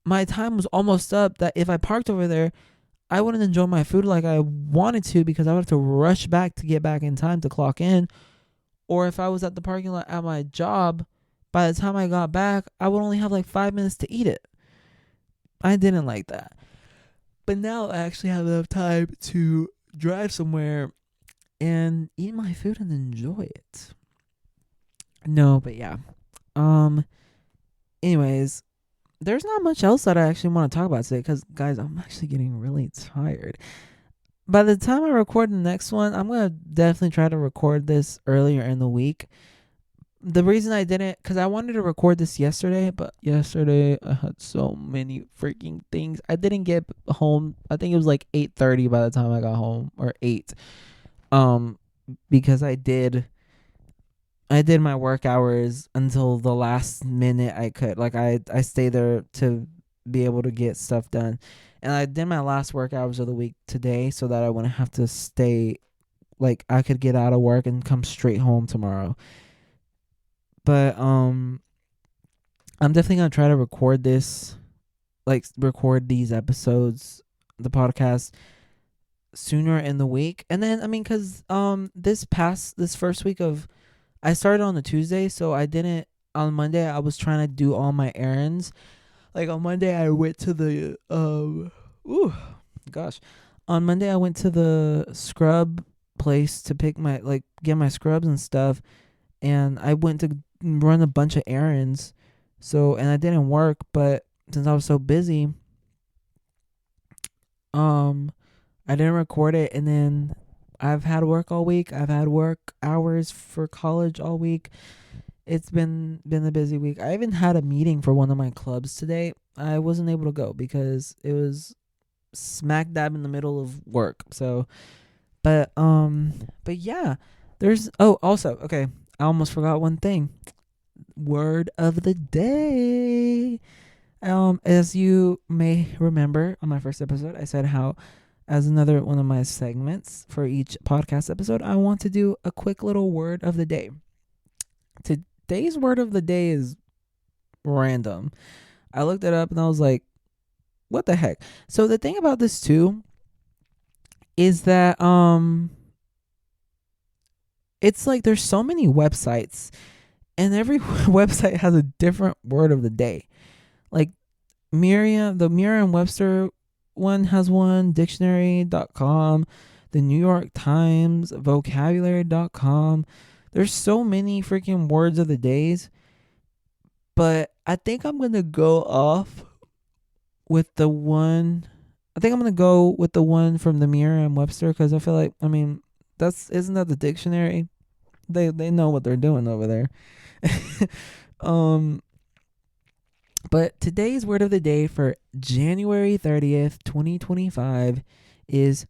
my time was almost up. That if I parked over there, I wouldn't enjoy my food like I wanted to because I would have to rush back to get back in time to clock in. Or if I was at the parking lot at my job, by the time I got back, I would only have like 5 minutes to eat it. I didn't like that. But now I actually have enough time to drive somewhere and eat my food and enjoy it. No, but yeah. Anyways, there's not much else that I actually want to talk about today because, guys, I'm actually getting really tired. By the time I record the next one, I'm going to definitely try to record this earlier in the week. The reason I didn't, because I wanted to record this yesterday, but yesterday I had so many freaking things. I didn't get home. I think it was like 8:30 by the time I got home, or 8. Because I did my work hours until the last minute I could. Like I stayed there to be able to get stuff done. And I did my last work hours of the week today so that I wouldn't have to stay, like I could get out of work and come straight home tomorrow. But I'm definitely going to try to record these episodes, the podcast, sooner in the week. And then cuz this first week of, I started on a Tuesday, so I didn't, on Monday I was trying to do all my errands. Like on Monday I went to the on Monday I went to the scrub place to pick get my scrubs and stuff, and I went to run a bunch of errands. So, and I didn't work, but since I was so busy, I didn't record it. And then I've had work all week. I've had work hours for college all week. It's been a busy week. I even had a meeting for one of my clubs today. I wasn't able to go because it was smack dab in the middle of work. So, but yeah, also, okay, I almost forgot one thing. Word of the day. As you may remember on my first episode, I said how, as another one of my segments for each podcast episode, I want to do a quick little word of the day. Today's word of the day is random. I looked it up and I was like, what the heck? So the thing about this too is that it's like there's so many websites, and every website has a different word of the day. Like the Merriam-Webster one has one, dictionary.com, the New York Times, vocabulary.com. There's so many freaking words of the days, but I think I'm going to go off with the one I think I'm going to go with the one from the Merriam-Webster cuz I feel like that's isn't that the dictionary? They know what they're doing over there. um But today's word of the day for January 30th, 2025 is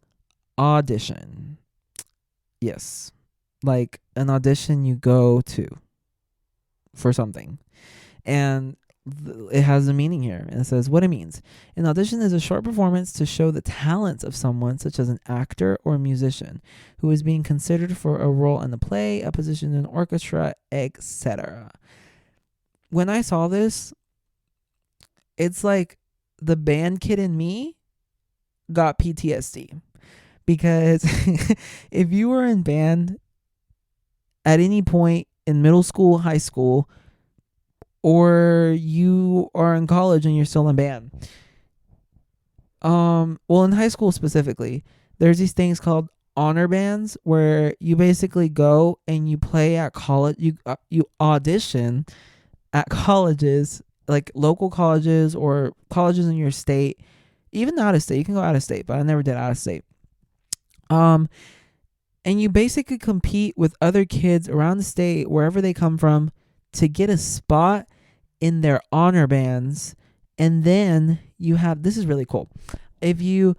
audition. Yes. Like an audition you go to for something. And it has a meaning here. And it says what it means. An audition is a short performance to show the talents of someone, such as an actor or a musician, who is being considered for a role in a play, a position in an orchestra, etc. When I saw this, it's like the band kid in me got PTSD because if you were in band at any point in middle school, high school, or you are in college and you're still in band, well, in high school specifically, there's these things called honor bands where you basically go and you play at college, you audition at colleges, like local colleges or colleges in your state, even out of state. You can go out of state, but I never did out of state. And you basically compete with other kids around the state, wherever they come from, to get a spot in their honor bands. And then you have, this is really cool. If you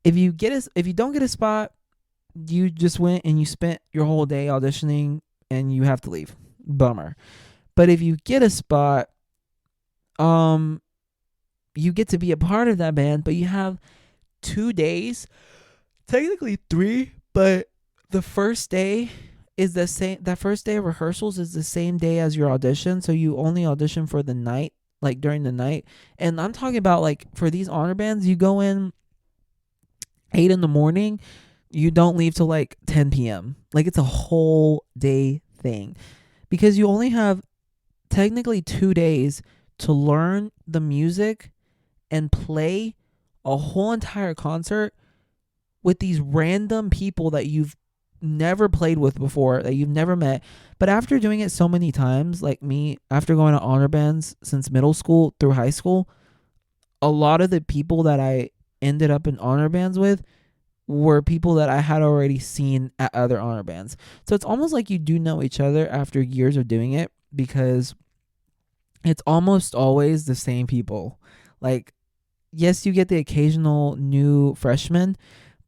don't get a spot, you just went and you spent your whole day auditioning and you have to leave. Bummer. But if you get a spot, you get to be a part of that band, but you have 2 days, technically 3, but the first day is the same. That first day of rehearsals is the same day as your audition, so you only audition for the night, like during the night. And I'm talking about like for these honor bands, you go in 8 in the morning, you don't leave till like 10 p.m. Like it's a whole day thing because you only have technically 2 days to learn the music and play a whole entire concert with these random people that you've never played with before, that you've never met. But after doing it so many times, like me, after going to honor bands since middle school through high school, a lot of the people that I ended up in honor bands with were people that I had already seen at other honor bands. So it's almost like you do know each other after years of doing it because it's almost always the same people. Like, yes, you get the occasional new freshman,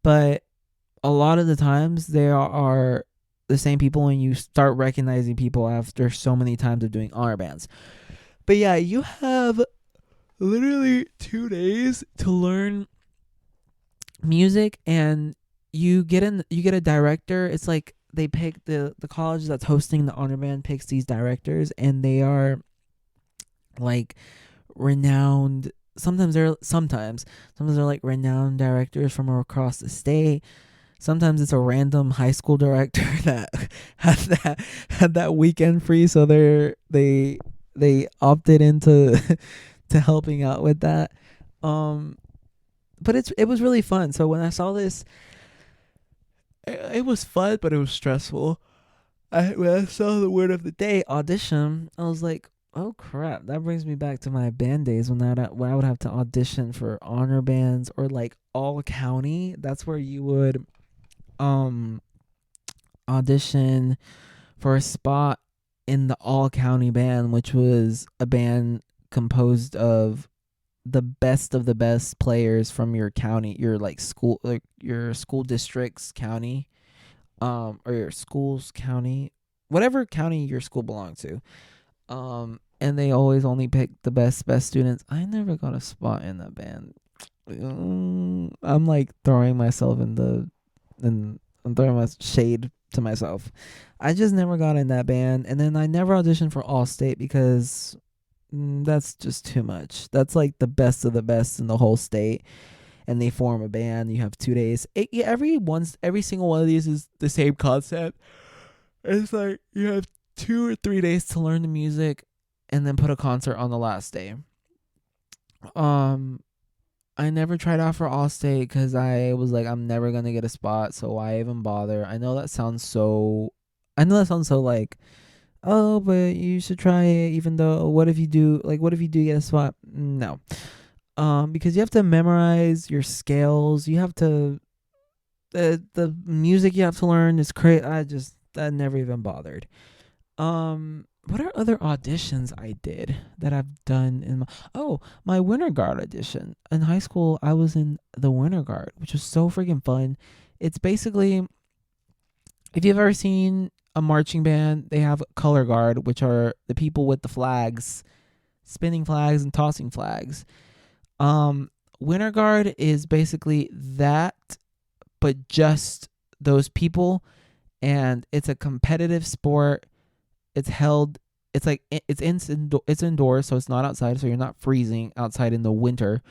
but a lot of the times they are the same people and you start recognizing people after so many times of doing honor bands. But yeah, you have literally 2 days to learn music and you get a director. It's like they pick the college that's hosting the honor band picks these directors and they are like renowned. Sometimes they're like renowned directors from across the state. Sometimes it's a random high school director that had that weekend free, so they opted into to helping out with that. But it was really fun. So when I saw this, it was fun, but it was stressful. When I saw the word of the day, audition, I was like, oh crap, that brings me back to my band days when I would have to audition for honor bands or like all county. That's where you would audition for a spot in the all county band, which was a band composed of the best of the best players from your county, your like school, like your school district's county, or your school's county, whatever county your school belonged to. And they always only pick the best students. I never got a spot in that band. I'm like throwing myself I'm throwing my shade to myself. I just never got in that band, and then I never auditioned for All-State because that's just too much. That's like the best of the best in the whole state, and they form a band. You have 2 days. Every single one of these is the same concept. It's like you have 2 or 3 days to learn the music, and then put a concert on the last day. Um, I never tried out for Allstate because I was like, I'm never gonna get a spot, so why even bother? I know that sounds so like, oh, but you should try it. Even though, what if you do? Like, what if you do get a spot? No, because you have to memorize your scales. You have to the music you have to learn is crazy. I never even bothered. What are other auditions I did that I've done in my Winter Guard audition in high school? I was in the Winter Guard, which was so freaking fun. It's basically, if you've ever seen a marching band, they have color guard, which are the people with the flags, spinning flags and tossing flags. Um, Winter Guard is basically that, but just those people, and it's a competitive sport. It's held. It's like it's indoors, so it's not outside, so you're not freezing outside in the winter.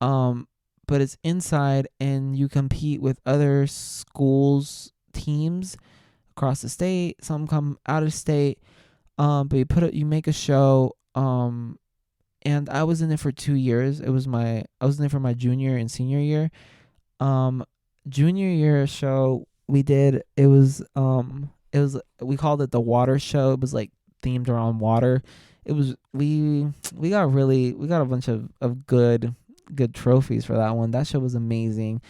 Um, but it's inside, and you compete with other schools teams across the state. Some come out of state. But you make a show. And I was in it for 2 years. I was in it for my junior and senior year. Um, Junior year show we did, it was we called it the water show. It was like themed around water. It was we got a bunch of good trophies for that one. That show was amazing.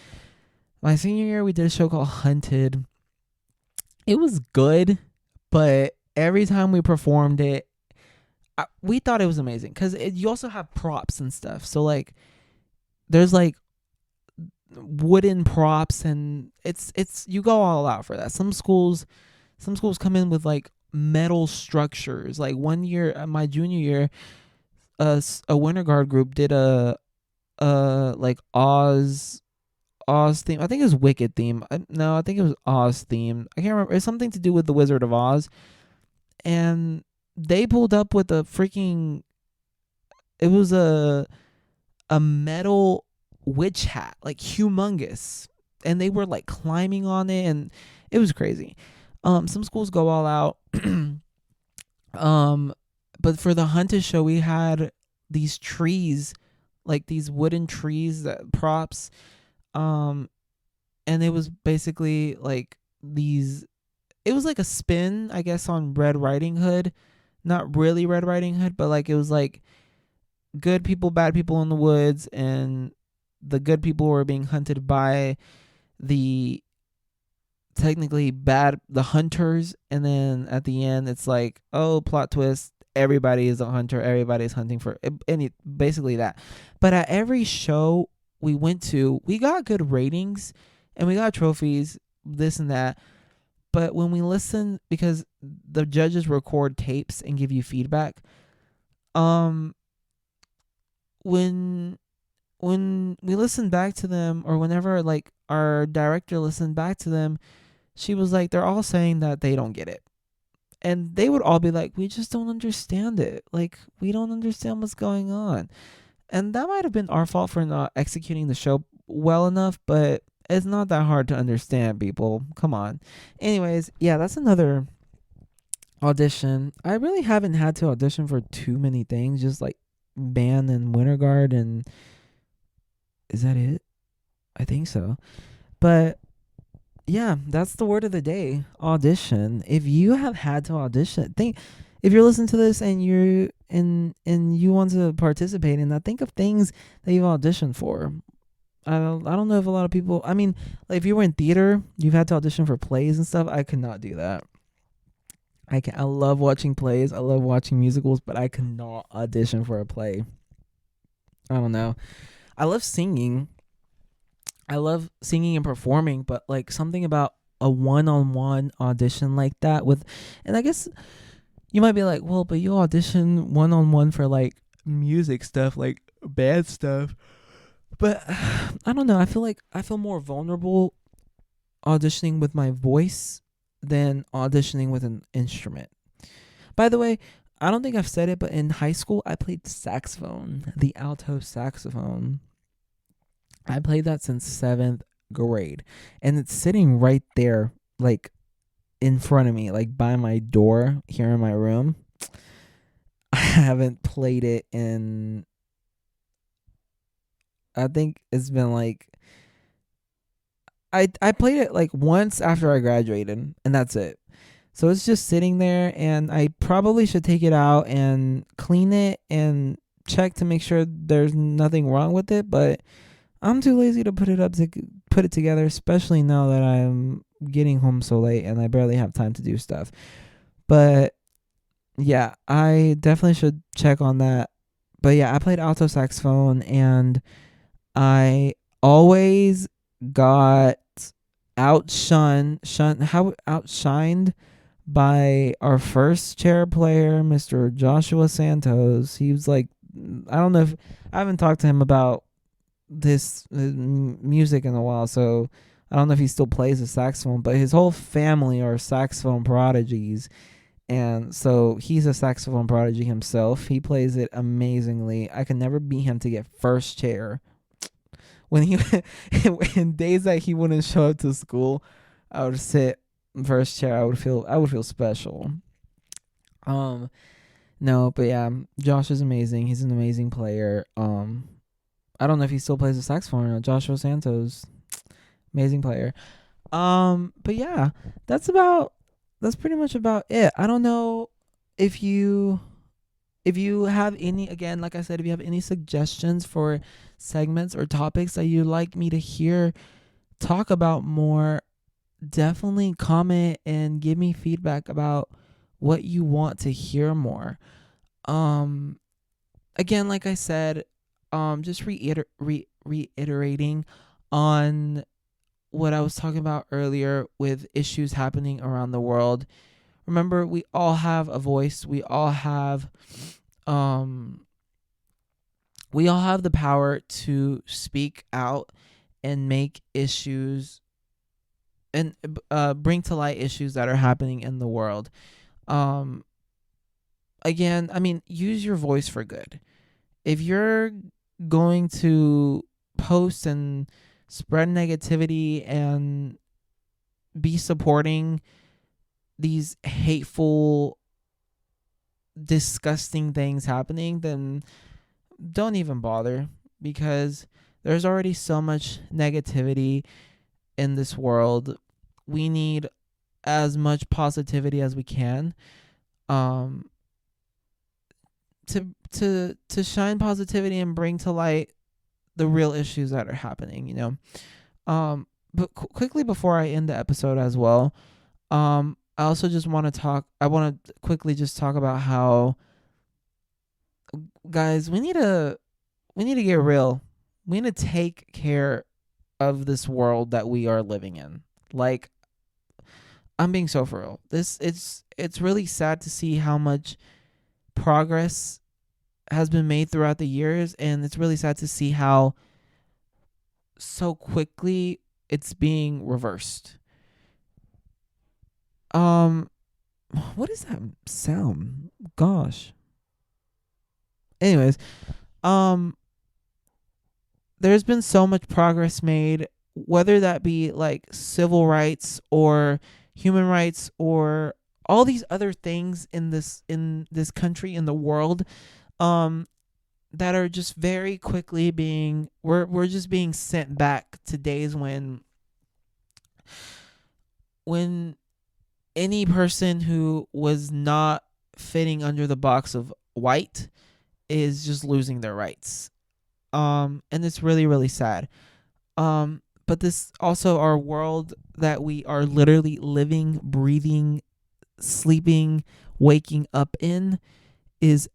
My senior year we did a show called Hunted. It was good, but every time we performed it, we thought it was amazing because you also have props and stuff. So like there's like wooden props, and it's you go all out for that. Some schools come in with like metal structures. Like one year, my junior year, a Winter Guard group did like Oz theme. I think it was Wicked theme. No, I think it was Oz theme. I can't remember. It's something to do with the Wizard of Oz, and they pulled up with a freaking. It was a metal witch hat, like humongous, and they were like climbing on it, and it was crazy. Some schools go all out. um, but for the Hunted show, we had these trees, like these wooden trees that props. Um, and it was basically like these. It was like a spin, I guess, on Red Riding Hood. Not really Red Riding Hood, but like it was like good people, bad people in the woods, and the good people were being hunted by the technically bad the hunters, and then at the end it's like, oh, plot twist, everybody is a hunter, everybody's hunting for any basically that. But at every show we went to, we got good ratings and we got trophies, this and that. But when we listen, because the judges record tapes and give you feedback, um when we listened back to them, or whenever like our director listened back to them, she was like, they're all saying that they don't get it. And they would all be like, we just don't understand it. Like, we don't understand what's going on. And that might have been our fault for not executing the show well enough, but it's not that hard to understand, people. Come on. Anyways, yeah, that's another audition. I really haven't had to audition for too many things, just like band and Winter Guard, and is that it? I think so. But yeah, that's the word of the day. Audition. If you have had to audition, think if you're listening to this and you want to participate in that, think of things that you've auditioned for. I don't know if a lot of people, I mean, like if you were in theater, you've had to audition for plays and stuff. I could not do that. I love watching plays. I love watching musicals, but I could not audition for a play. I don't know. I love singing. I love singing and performing, but like something about a one-on-one audition like that with, and I guess you might be like, well, but you audition one-on-one for like music stuff, like bad stuff. But I don't know. I feel more vulnerable auditioning with my voice than auditioning with an instrument. By the way, I don't think I've said it, but in high school I played saxophone, the alto saxophone. I played that since 7th grade, and it's sitting right there, like in front of me, like by my door here in my room. I haven't played it in I think it's been like I played it like once after I graduated, and that's it. So it's just sitting there, and I probably should take it out and clean it and check to make sure there's nothing wrong with it. But I'm too lazy to put it together, especially now that I'm getting home so late and I barely have time to do stuff. But yeah, I definitely should check on that. But yeah, I played alto saxophone, and I always got outshined by our first chair player, Mr. Joshua Santos. He was like, I don't know if I haven't talked to him about this music in a while, so I don't know if he still plays the saxophone, but his whole family are saxophone prodigies. And so he's a saxophone prodigy himself. He plays it amazingly. I can never beat him to get first chair. When he in days that he wouldn't show up to school, I would sit first chair. I would feel special. Um no, but yeah, Josh is amazing. He's an amazing player. I don't know if he still plays the saxophone or not. Joshua Santos, amazing player. But yeah, that's pretty much about it. I don't know if you have any, again, like I said, if you have any suggestions for segments or topics that you'd like me to hear talk about more, definitely comment and give me feedback about what you want to hear more. Um Again, like I said, just reiterating on what I was talking about earlier with issues happening around the world. Remember, we all have a voice. Um we all have the power to speak out and make issues and bring to light issues that are happening in the world. Um Again, I mean, use your voice for good. If you're going to post and spread negativity and be supporting these hateful, disgusting things happening, then don't even bother, because there's already so much negativity in this world. We need as much positivity as we can, um to shine positivity and bring to light the real issues that are happening, but quickly before I end the episode as well, I also just want to quickly just talk about how, guys, we need to get real. We need to take care of this world that we are living in. Like, I'm being so for real. It's really sad to see how much progress has been made throughout the years, and it's really sad to see how so quickly it's being reversed. Um what is that sound? Gosh. Anyways, um there's been so much progress made, whether that be like civil rights or human rights or all these other things in this country, in the world, um that are just very quickly being we're just being sent back to days when any person who was not fitting under the box of white is just losing their rights. And it's really, really sad. But this also, our world that we are literally living, breathing, sleeping, waking up in, is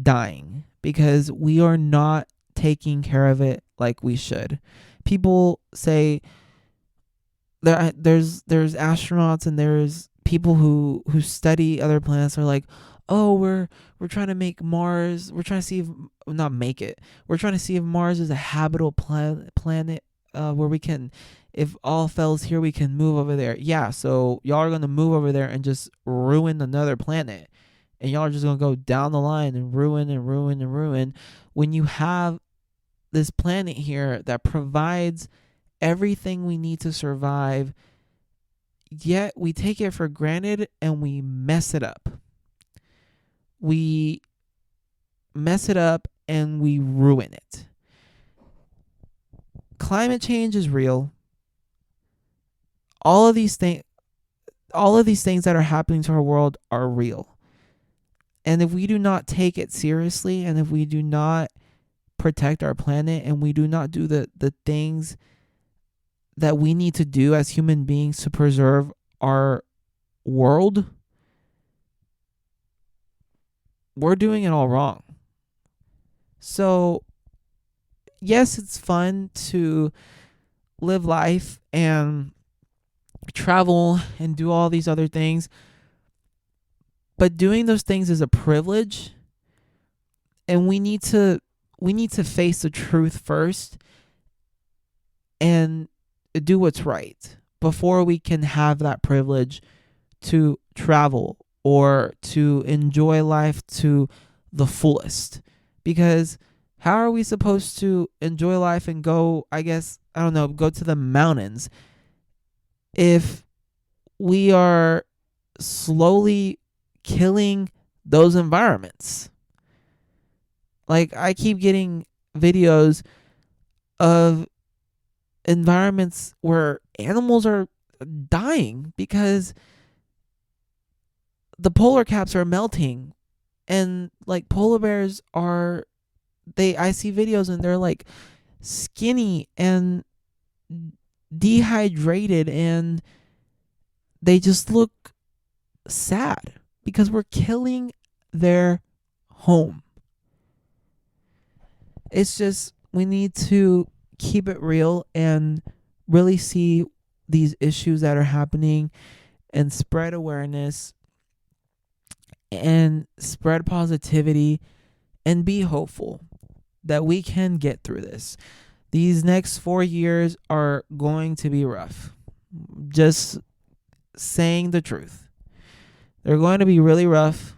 dying because we are not taking care of it like we should. People say there's astronauts and there's people who study other planets are like, oh, we're trying to make Mars. We're trying to see if not make it. We're trying to see if Mars is a habitable planet where we can, if all fails here, we can move over there. Yeah, so y'all are gonna move over there and just ruin another planet, and y'all are just gonna go down the line and ruin and ruin and ruin when you have this planet here that provides everything we need to survive, yet we take it for granted and we mess it up. We mess it up and we ruin it. climate change is real. All of these things that are happening to our world are real. And if we do not take it seriously, and if we do not protect our planet, and we do not do the things that we need to do as human beings to preserve our world, we're doing it all wrong. So, yes, it's fun to live life and travel and do all these other things, but doing those things is a privilege, and we need to face the truth first and do what's right before we can have that privilege to travel or to enjoy life to the fullest. Because how are we supposed to enjoy life and go, go to the mountains if we are slowly killing those environments? Like, I keep getting videos of environments where animals are dying because the polar caps are melting, and like polar bears are I see videos and they're like skinny and dehydrated, and they just look sad because we're killing their home. It's just, we need to keep it real and really see these issues that are happening and spread awareness and spread positivity and be hopeful that we can get through this. These next 4 years are going to be rough. Just saying the truth. They're going to be really rough.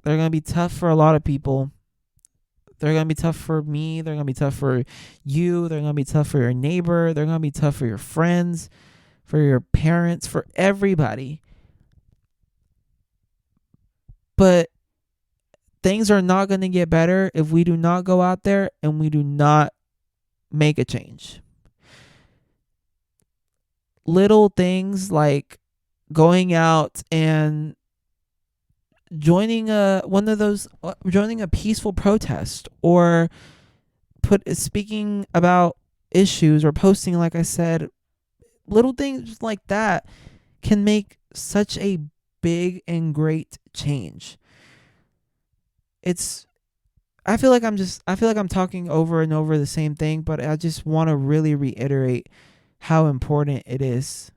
They're going to be tough for a lot of people. They're going to be tough for me. They're going to be tough for you. They're going to be tough for your neighbor. They're going to be tough for your friends, for your parents, for everybody. But things are not going to get better if we do not go out there and we do not make a change. Little things like going out and joining a peaceful protest, or speaking about issues, or posting, like I said, little things like that can make such a big and great change. I feel like I'm talking over and over the same thing, but I just want to really reiterate how important it is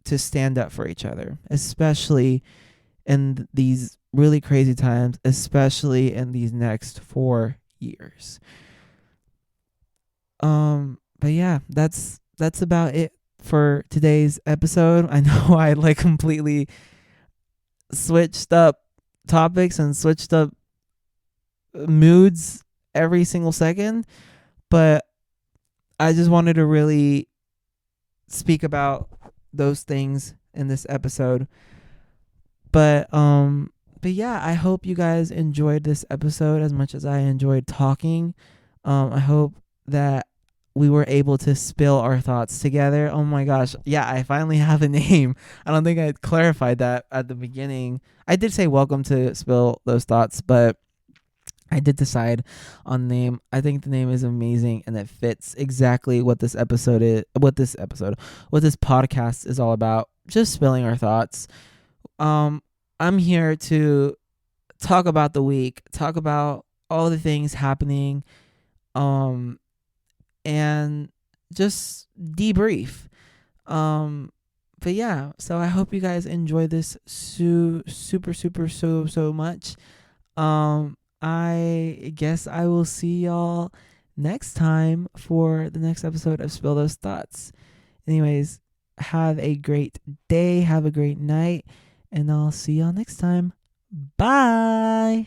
to stand up for each other, especially in these really crazy times, especially in these next 4 years. But yeah, that's about it for today's episode. I know I like completely switched up topics and switched up moods every single second, but I just wanted to really speak about those things in this episode. But yeah, I hope you guys enjoyed this episode as much as I enjoyed talking. I hope that we were able to spill our thoughts together. Oh my gosh. Yeah, I finally have a name. I don't think I clarified that at the beginning. I did say welcome to Spill Those Thoughts, but I did decide on name. I think the name is amazing, and it fits exactly what this podcast is all about. Just spilling our thoughts. I'm here to talk about the week, talk about all the things happening, and just debrief. But yeah, so I hope you guys enjoy this super so much. I guess I will see y'all next time for the next episode of Spill Those Thoughts. Anyways, have a great day, have a great night, and I'll see y'all next time. Bye.